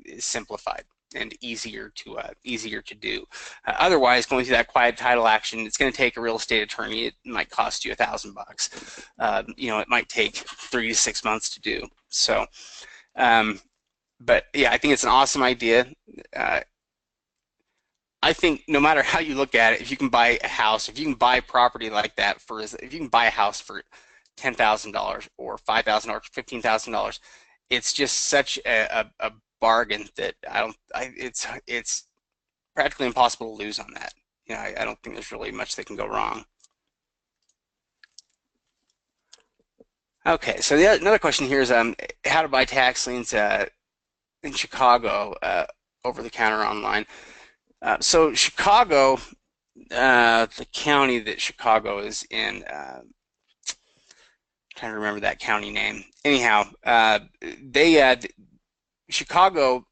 is simplified and easier to do. Otherwise, going through that quiet title action, it's going to take a real estate attorney. It might cost you $1,000. It might take 3 to 6 months to do. So, but yeah, I think it's an awesome idea. I think no matter how you look at it, if you can buy a house, if you can buy property like that if you can buy a house for $10,000 or $5,000 or $15,000, it's just such a bargain that it's practically impossible to lose on that. I don't think there's really much that can go wrong. Okay, so another question here is how to buy tax liens in Chicago over the counter online. So Chicago, the county that Chicago is in, trying to remember that county name. Anyhow, Chicago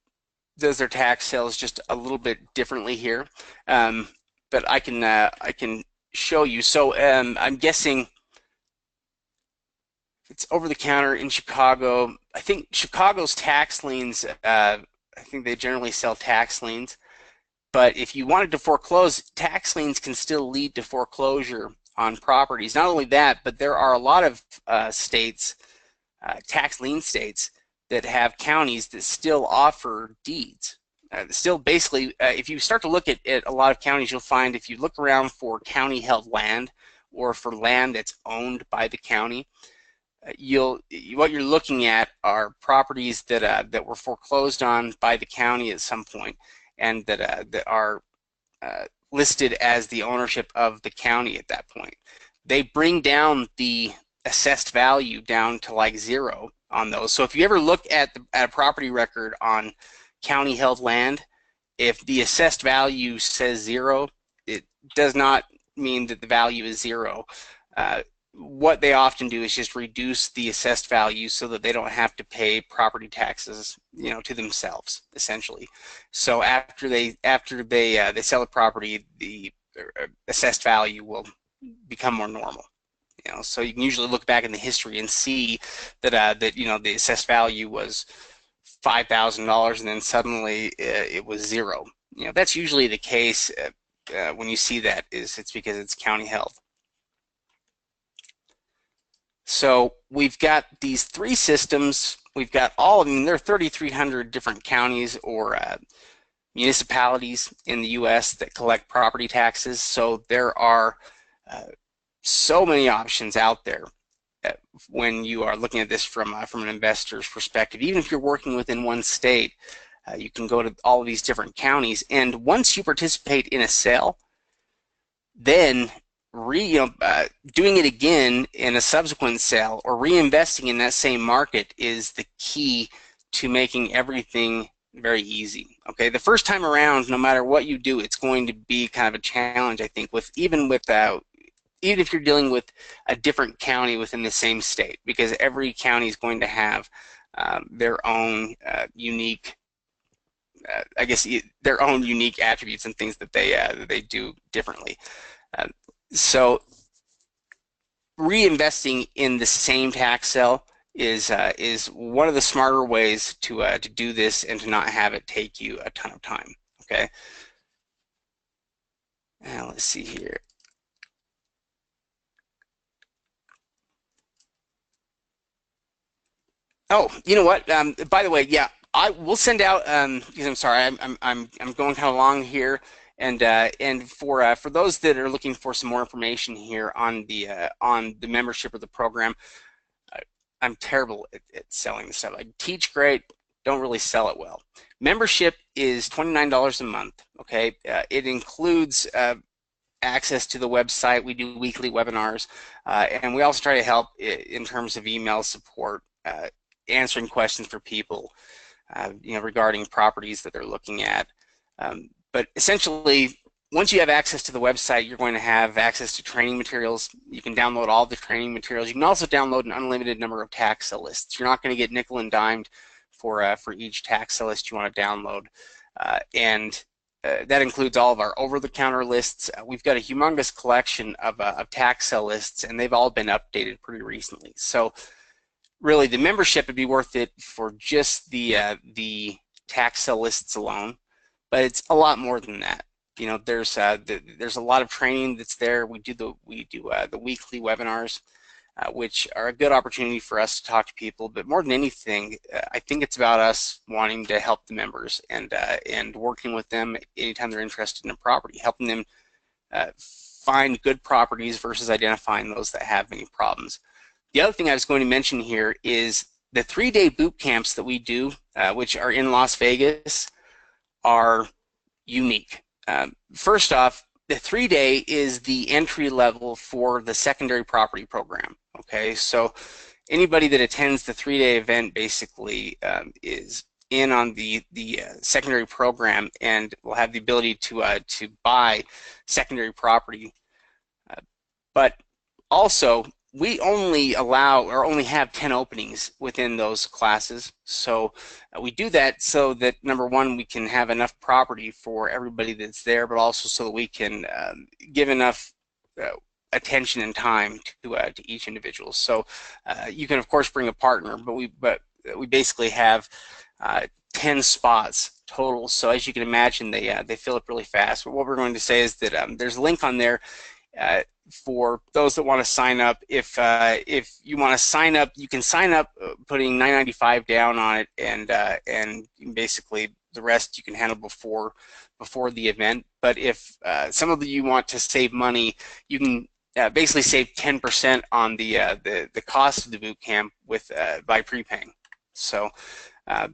does their tax sales just a little bit differently here, but I can show you. So I'm guessing it's over the counter in Chicago. I think Chicago's tax liens. I think they generally sell tax liens. But if you wanted to foreclose, tax liens can still lead to foreclosure on properties. Not only that, but there are a lot of states, tax lien states, that have counties that still offer deeds. Still basically, if you start to look at a lot of counties, you'll find if you look around for county-held land or for land that's owned by the county, what you're looking at are properties that were foreclosed on by the county at some point, and that are listed as the ownership of the county at that point. They bring down the assessed value down to like zero on those. So if you ever look at a property record on county-held land, if the assessed value says zero, it does not mean that the value is zero. What they often do is just reduce the assessed value so that they don't have to pay property taxes, to themselves, essentially. So after they sell the property, the assessed value will become more normal. So you can usually look back in the history and see that the assessed value was $5,000 and then suddenly it was zero. That's usually the case when you see that. It's because it's county held. So we've got these 3 systems. We've got there are 3,300 different counties or municipalities in the U.S. that collect property taxes. So there are so many options out there when you are looking at this from an investor's perspective. Even if you're working within one state, you can go to all of these different counties. And once you participate in a sale, then doing it again in a subsequent sale or reinvesting in that same market is the key to making everything very easy. Okay, the first time around, no matter what you do, it's going to be kind of a challenge, I think, even if you're dealing with a different county within the same state, because every county is going to have their own unique I guess, their own unique attributes and things that they do differently. So reinvesting in the same tax sale is one of the smarter ways to do this and to not have it take you a ton of time. Okay. Now let's see here. Oh, you know what? By the way, yeah, I will send out because I'm sorry, I'm going kind of long here, and for those that are looking for some more information here on the membership of the program, I'm terrible at selling this stuff. I teach great, don't really sell it well. Membership is $29 a month. Okay, it includes access to the website. We do weekly webinars, and we also try to help in terms of email support, answering questions for people, regarding properties that they're looking at. But essentially, once you have access to the website, you're going to have access to training materials. You can download all the training materials. You can also download an unlimited number of tax sale lists. You're not going to get nickel and dimed for each tax sale list you want to download, and that includes all of our over-the-counter lists. We've got a humongous collection of tax sale lists, and they've all been updated pretty recently. So really, the membership would be worth it for just the tax sale lists alone, but it's a lot more than that. There's a lot of training that's there. We do the weekly webinars, which are a good opportunity for us to talk to people. But more than anything, I think it's about us wanting to help the members and working with them anytime they're interested in a property, helping them find good properties versus identifying those that have any problems. The other thing I was going to mention here is the 3-day boot camps that we do, which are in Las Vegas, are unique. First off, the 3-day is the entry level for the secondary property program. Okay, so anybody that attends the 3-day event basically is in on the secondary program and will have the ability to buy secondary property. But also, we only allow or only have 10 openings within those classes. So we do that so that, number one, we can have enough property for everybody that's there, but also so that we can give enough attention and time to each individual. So you can, of course, bring a partner, but we basically have 10 spots total. So as you can imagine, they fill up really fast. But what we're going to say is that there's a link on there for those that want to sign up. If you want to sign up, you can sign up putting $9.95 down on it, and basically the rest you can handle before the event. But if some of you want to save money, you can basically save 10% on the cost of the boot camp by prepaying. So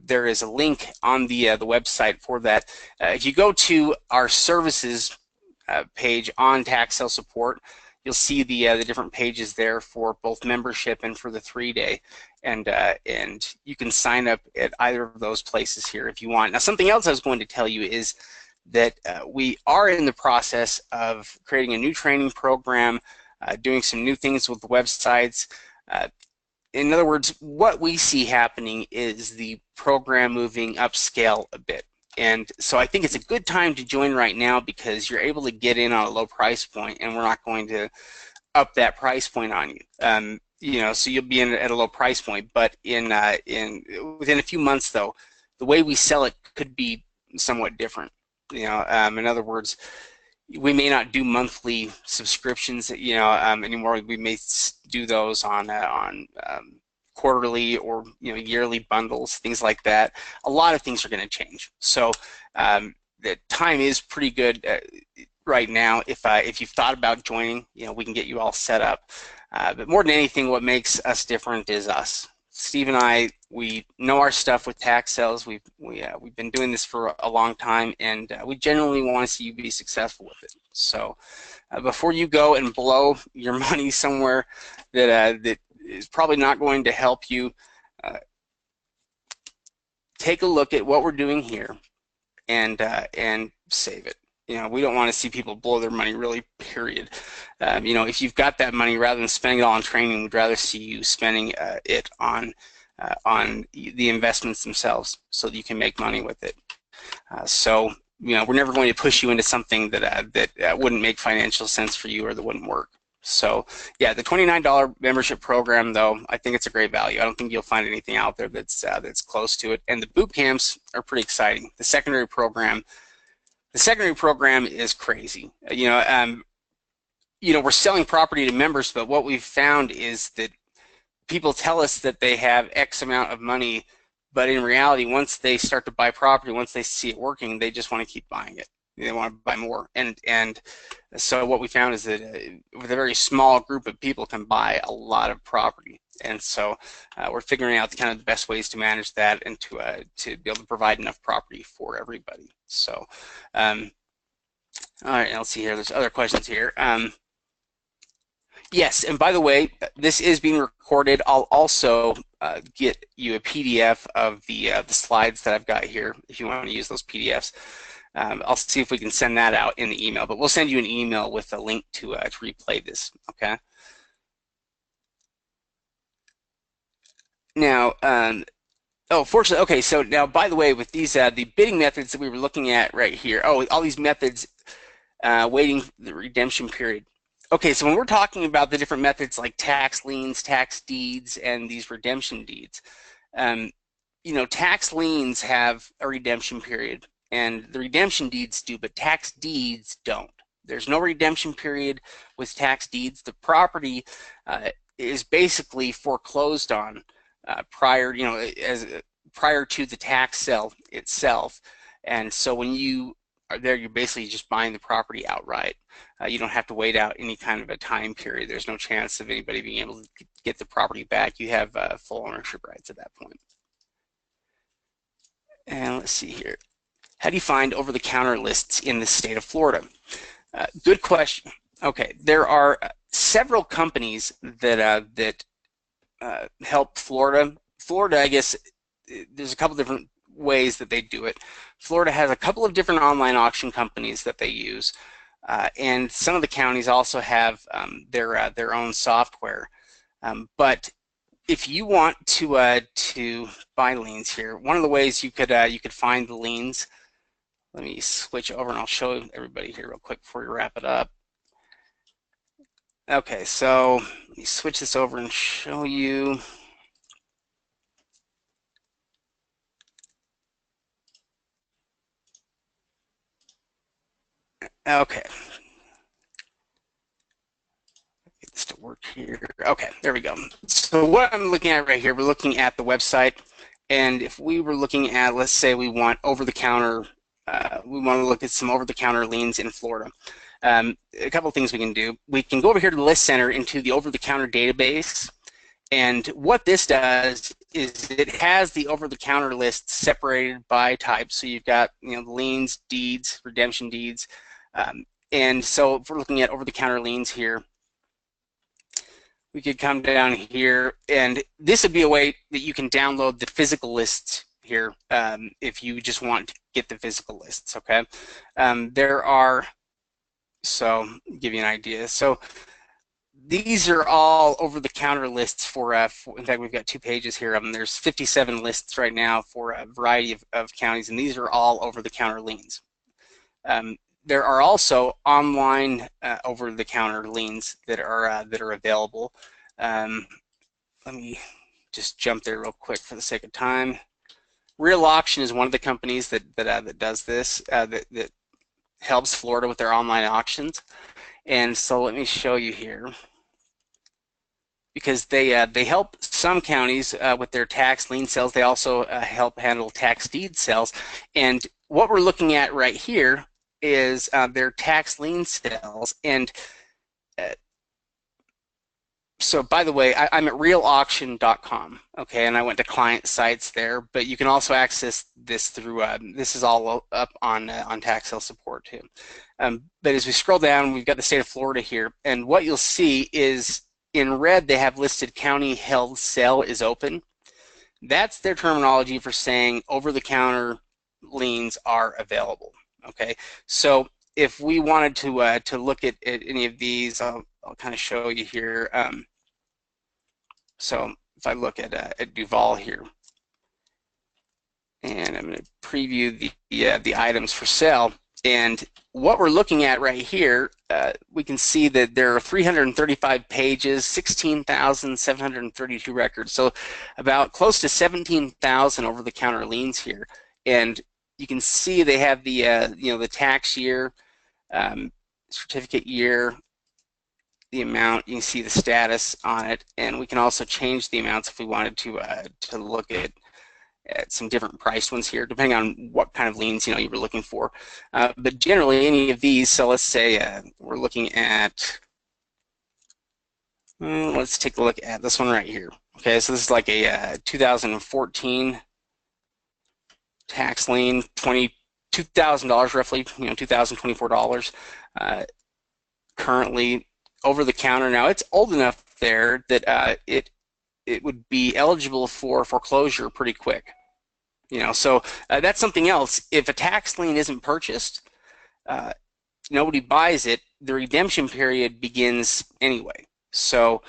there is a link on the website for that. If you go to our services page on tax sale support, you'll see the different pages there for both membership and for the 3-day, and you can sign up at either of those places here if you want. Now, something else I was going to tell you is that we are in the process of creating a new training program, doing some new things with the websites. In other words, what we see happening is the program moving upscale a bit. And so I think it's a good time to join right now because you're able to get in on a low price point, and we're not going to up that price point on you. So you'll be in at a low price point. But within a few months, though, the way we sell it could be somewhat different. In other words, we may not do monthly subscriptions, anymore. We may do those on quarterly or yearly bundles, things like that. A lot of things are going to change. So the time is pretty good right now. If you've thought about joining, we can get you all set up. But more than anything, what makes us different is us. Steve and I, we know our stuff with tax sales. We've been doing this for a long time, and we genuinely want to see you be successful with it. So before you go and blow your money somewhere that is probably not going to help you, take a look at what we're doing here and save it. We don't want to see people blow their money, really, period. If you've got that money, rather than spending it all on training, we'd rather see you spending it on the investments themselves so that you can make money with it. So we're never going to push you into something that wouldn't make financial sense for you or that wouldn't work. So yeah, the $29 membership program, though, I think it's a great value. I don't think you'll find anything out there that's close to it. And the boot camps are pretty exciting. The secondary program is crazy. We're selling property to members, but what we've found is that people tell us that they have X amount of money, but in reality, once they start to buy property, once they see it working, they just want to keep buying it. They want to buy more. And so what we found is that with a very small group of people can buy a lot of property. And so we're figuring out kind of the best ways to manage that and to be able to provide enough property for everybody. So, all right, let's see here. There's other questions here. Yes, and by the way, this is being recorded. I'll also get you a PDF of the slides that I've got here if you want to use those PDFs. I'll see if we can send that out in the email, but we'll send you an email with a link to replay this, okay? Now, oh, fortunately, okay, so now, by the way, with these, the bidding methods that we were looking at right here, oh, all these methods waiting for the redemption period. Okay, so when we're talking about the different methods like tax liens, tax deeds, and these redemption deeds, tax liens have a redemption period, and the redemption deeds do, but tax deeds don't. There's no redemption period with tax deeds. The property is basically foreclosed on prior to the tax sale itself, and so when you are there, you're basically just buying the property outright. You don't have to wait out any kind of a time period. There's no chance of anybody being able to get the property back. You have full ownership rights at that point. And let's see here. How do you find over-the-counter lists in the state of Florida? Good question. Okay, there are several companies that help Florida. Florida, I guess, there's a couple different ways that they do it. Florida has a couple of different online auction companies that they use, and some of the counties also have their own software. But if you want to buy liens here, one of the ways you could find the liens. Let me switch over and I'll show everybody here real quick before we wrap it up. Okay, so let me switch this over and show you. Okay. Get this to work here. Okay, there we go. So what I'm looking at right here, we're looking at the website, and if we were looking at, let's say we want over-the-counter, we want to look at some over-the-counter liens in Florida. A couple of things we can do. We can go over here to the list center into the over-the-counter database, and what this does is it has the over-the-counter list separated by type. So you've got the liens, deeds, redemption deeds, and so if we're looking at over-the-counter liens here, we could come down here, and this would be a way that you can download the physical lists here if you just want to get the physical lists, okay? There are, so give you an idea. So these are all over-the-counter lists for, in fact, we've got 2 pages here of them. There's 57 lists right now for a variety of counties, and these are all over-the-counter liens. There are also online over-the-counter liens that are available. Let me just jump there real quick for the sake of time. Real Auction is one of the companies that does this, that helps Florida with their online auctions. And so let me show you here, because they help some counties with their tax lien sales. They also help handle tax deed sales. And what we're looking at right here is their tax lien sales. And so, by the way, I'm at realauction.com, okay, and I went to client sites there, but you can also access this through, this is all up on tax sale support too. But as we scroll down, we've got the state of Florida here, and what you'll see is in red they have listed county held sale is open. That's their terminology for saying over-the-counter liens are available. Okay, so if we wanted to look at any of these, I'll kind of show you here. So if I look at Duval here, and I'm going to preview the items for sale. And what we're looking at right here, we can see that there are 335 pages, 16,732 records. So about close to 17,000 over-the-counter liens here. And you can see they have the the tax year, certificate year, the amount. You can see the status on it, and we can also change the amounts if we wanted to look at some different priced ones here, depending on what kind of liens you were looking for. But generally, any of these. So let's say we're looking at. Let's take a look at this one right here. Okay, so this is like a 2014 tax lien, $22,000 roughly, $2,024 currently over the counter. Now it's old enough there that it would be eligible for foreclosure pretty quick. So that's something else. If a tax lien isn't purchased, nobody buys it, the redemption period begins anyway. So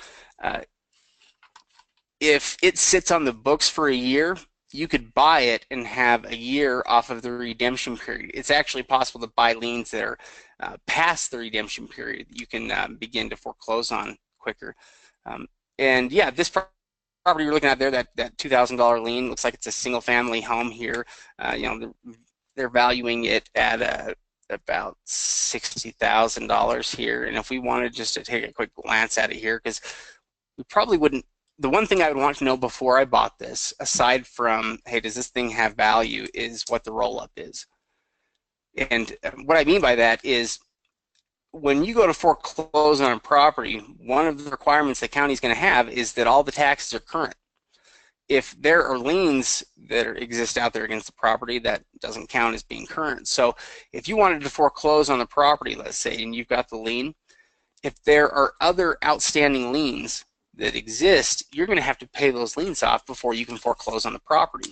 if it sits on the books for a year, you could buy it and have a year off of the redemption period. It's actually possible to buy liens that are past the redemption period that you can begin to foreclose on quicker. And yeah, this property you're looking at there, that $2,000 lien, looks like it's a single-family home here. They're valuing it at about $60,000 here. And if we wanted just to take a quick glance at it here, because we probably wouldn't. The one thing I would want to know before I bought this, aside from, hey, does this thing have value, is what the roll-up is. And what I mean by that is when you go to foreclose on a property, one of the requirements the county is going to have is that all the taxes are current. If there are liens that exist out there against the property, that doesn't count as being current. So if you wanted to foreclose on the property, let's say, and you've got the lien, if there are other outstanding liens that exist, you're going to have to pay those liens off before you can foreclose on the property.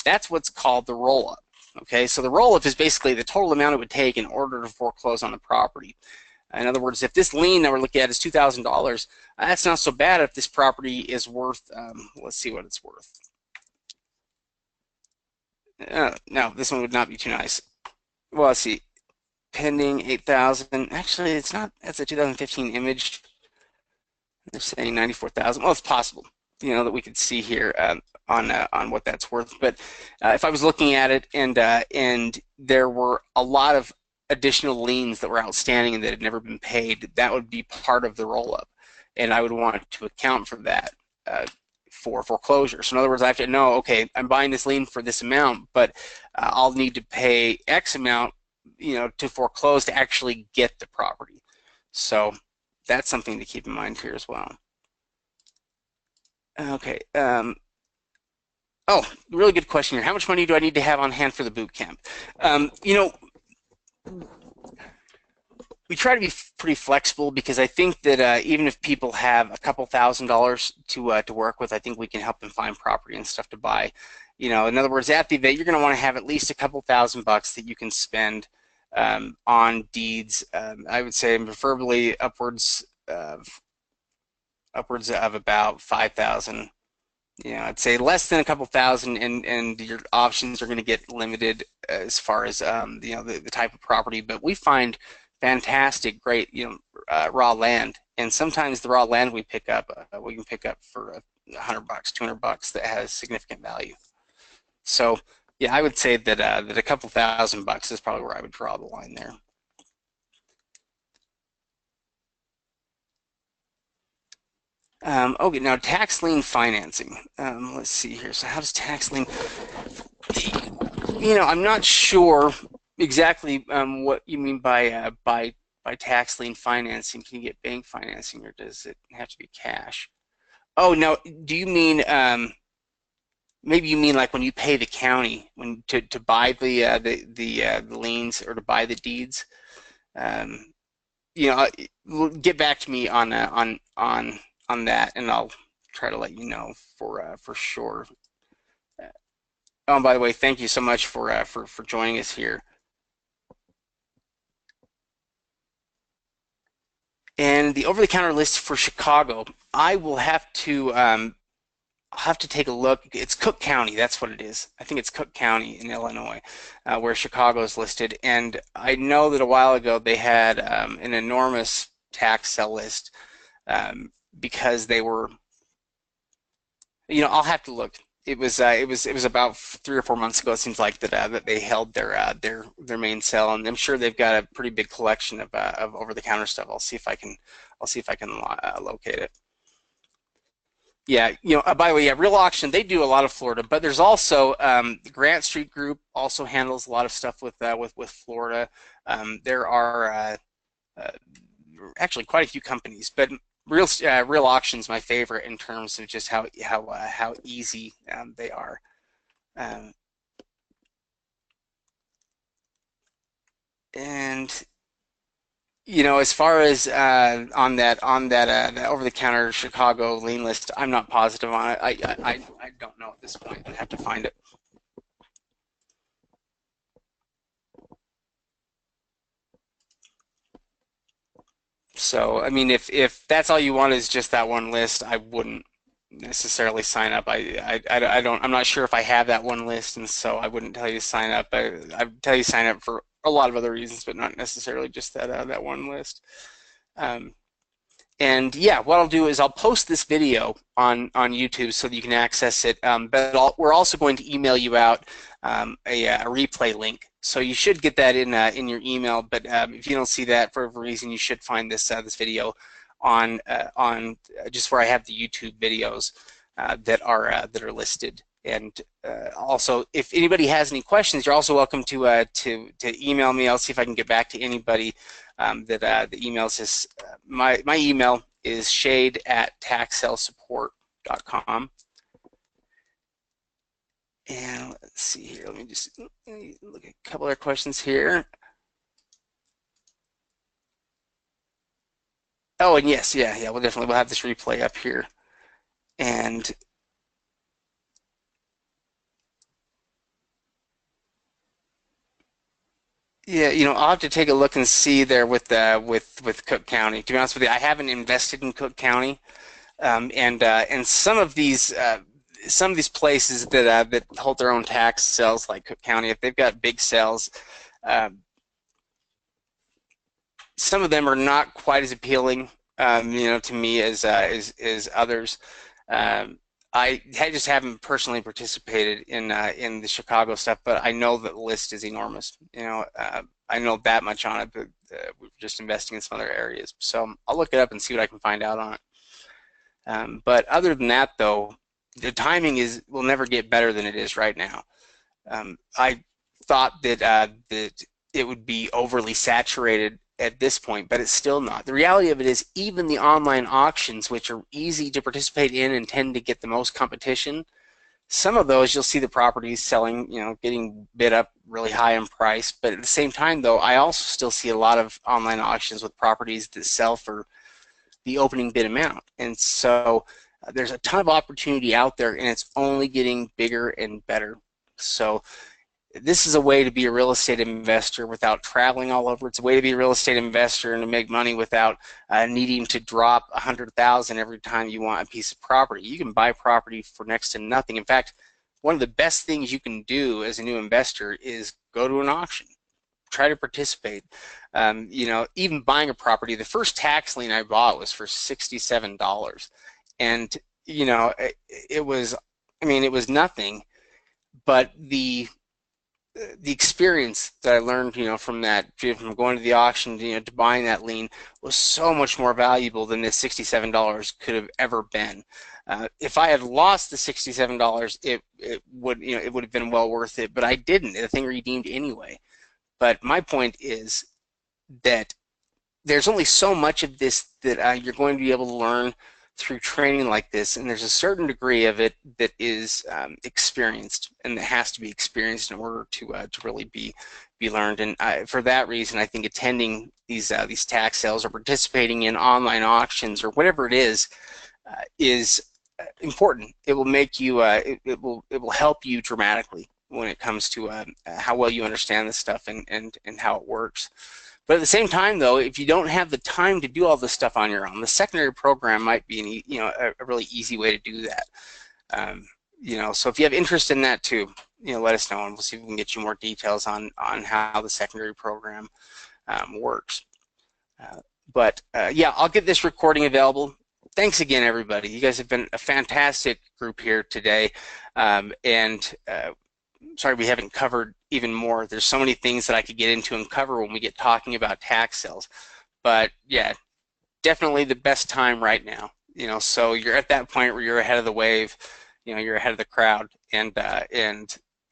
That's what's called the roll-up. Okay, so the roll-up is basically the total amount it would take in order to foreclose on the property. In other words, if this lien that we're looking at is $2,000, that's not so bad if this property is worth, let's see what it's worth. No, this one would not be too nice. Well, let's see, pending 8,000. Actually, it's not. That's a 2015 image. They're saying 94,000. Well, it's possible, that we could see here on what that's worth. But if I was looking at it and there were a lot of additional liens that were outstanding and that had never been paid, that would be part of the roll-up, and I would want to account for that for foreclosure. So in other words, I have to know, okay, I'm buying this lien for this amount, but I'll need to pay X amount, to foreclose to actually get the property. So that's something to keep in mind here as well. Okay. Oh, really good question here. How much money do I need to have on hand for the boot camp? We try to be pretty flexible because I think that even if people have a couple $1,000s to work with, I think we can help them find property and stuff to buy. In other words, at the event, you're going to want to have at least a couple $1,000 that you can spend on deeds. I would say preferably upwards of about 5,000. I'd say less than a couple thousand, and your options are going to get limited as far as the type of property. But we find fantastic, great raw land, and sometimes the raw land we pick up, we can pick up for $100, $200 that has significant value. So yeah, I would say that that a couple $1,000 is probably where I would draw the line there. Okay, now tax lien financing. Let's see here. So how does tax lien? I'm not sure exactly what you mean by tax lien financing. Can you get bank financing, or does it have to be cash? Oh no, do you mean maybe you mean like when you pay the county to buy the liens or to buy the deeds? Get back to me on that, and I'll try to let you know for sure. Oh, and by the way, thank you so much for joining us here. And the over-the-counter list for Chicago, I will have to I'll have to take a look. It's Cook County, that's what it is. I think it's Cook County in Illinois, where Chicago is listed. And I know that a while ago they had an enormous tax sale list because they were, I'll have to look. It was about 3 or 4 months ago. It seems like that they held their main sale, and I'm sure they've got a pretty big collection of over-the-counter stuff. I'll see if I can locate it. Yeah, by the way, yeah, Real Auction, they do a lot of Florida, but there's also the Grant Street Group also handles a lot of stuff with Florida. There are uh, actually quite a few companies, but Real Auction's my favorite in terms of just how easy they are. Um, and as far as that over-the-counter Chicago lien list, I'm not positive on it. I don't know at this point. I'd have to find it. So, I mean, if that's all you want is just that one list, I wouldn't necessarily sign up. I'm not sure if I have that one list, and so I wouldn't tell you to sign up. I'd tell you to sign up for a lot of other reasons, but not necessarily just that one list. Um, And yeah, what I'll do is I'll post this video on YouTube so that you can access it. But we're also going to email you out a replay link, so you should get that in your email. But if you don't see that for whatever reason, you should find this video on just where I have the YouTube videos that are listed. And also, if anybody has any questions, you're also welcome to email me. I'll see if I can get back to anybody that emails us. My email is shade@taxsalesupport.com. And let's see here. Let me look at a couple other questions here. Oh, and yes, yeah, we'll have this replay up here. And yeah, I'll have to take a look and see there with Cook County. To be honest with you, I haven't invested in Cook County, and some of these places that hold their own tax sales, like Cook County, if they've got big sales, um, some of them are not quite as appealing, to me as others. Um, I just haven't personally participated in the Chicago stuff, but I know that the list is enormous. I know that much on it, but we're just investing in some other areas. So I'll look it up and see what I can find out on it. But other than that, though, the timing will never get better than it is right now. I thought that it would be overly saturated at this point, but it's still not. The reality of it is even the online auctions, which are easy to participate in and tend to get the most competition, some of those you'll see the properties selling, getting bid up really high in price. But at the same time, though, I also still see a lot of online auctions with properties that sell for the opening bid amount. And so there's a ton of opportunity out there, and it's only getting bigger and better. So this is a way to be a real estate investor without traveling all over. It's a way to be a real estate investor and to make money without needing to drop $100,000 every time you want a piece of property. You can buy property for next to nothing. In fact, one of the best things you can do as a new investor is go to an auction. Try to participate. Even buying a property, the first tax lien I bought was for $67. And, it was nothing, but the experience that I learned, from going to the auction, to buying that lien was so much more valuable than this $67 could have ever been. If I had lost the $67, it would have been well worth it, but I didn't. The thing redeemed anyway. But my point is that there's only so much of this that you're going to be able to learn through training like this, and there's a certain degree of it that is experienced, and that has to be experienced in order to really be learned. And for that reason, I think attending these tax sales or participating in online auctions or whatever it is important. It will make you it will help you dramatically when it comes to how well you understand this stuff and how it works. But at the same time, though, if you don't have the time to do all this stuff on your own, the secondary program might be a really easy way to do that. You know, so if you have interest in that too, you know, let us know, and we'll see if we can get you more details on how the secondary program works. Yeah, I'll get this recording available. Thanks again, everybody. You guys have been a fantastic group here today, and sorry we haven't covered even more. There's so many things that I could get into and cover when we get talking about tax sales, but yeah, definitely the best time right now. You know, so you're at that point where you're ahead of the wave. You know, you're ahead of the crowd, and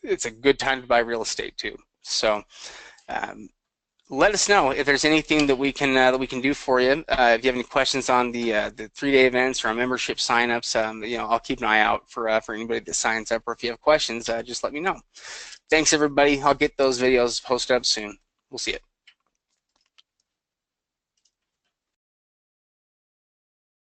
it's a good time to buy real estate too. So. Let us know if there's anything that we can do for you. If you have any questions on the 3-day events or our membership signups, you know, I'll keep an eye out for anybody that signs up. Or if you have questions, just let me know. Thanks, everybody. I'll get those videos posted up soon. We'll see you.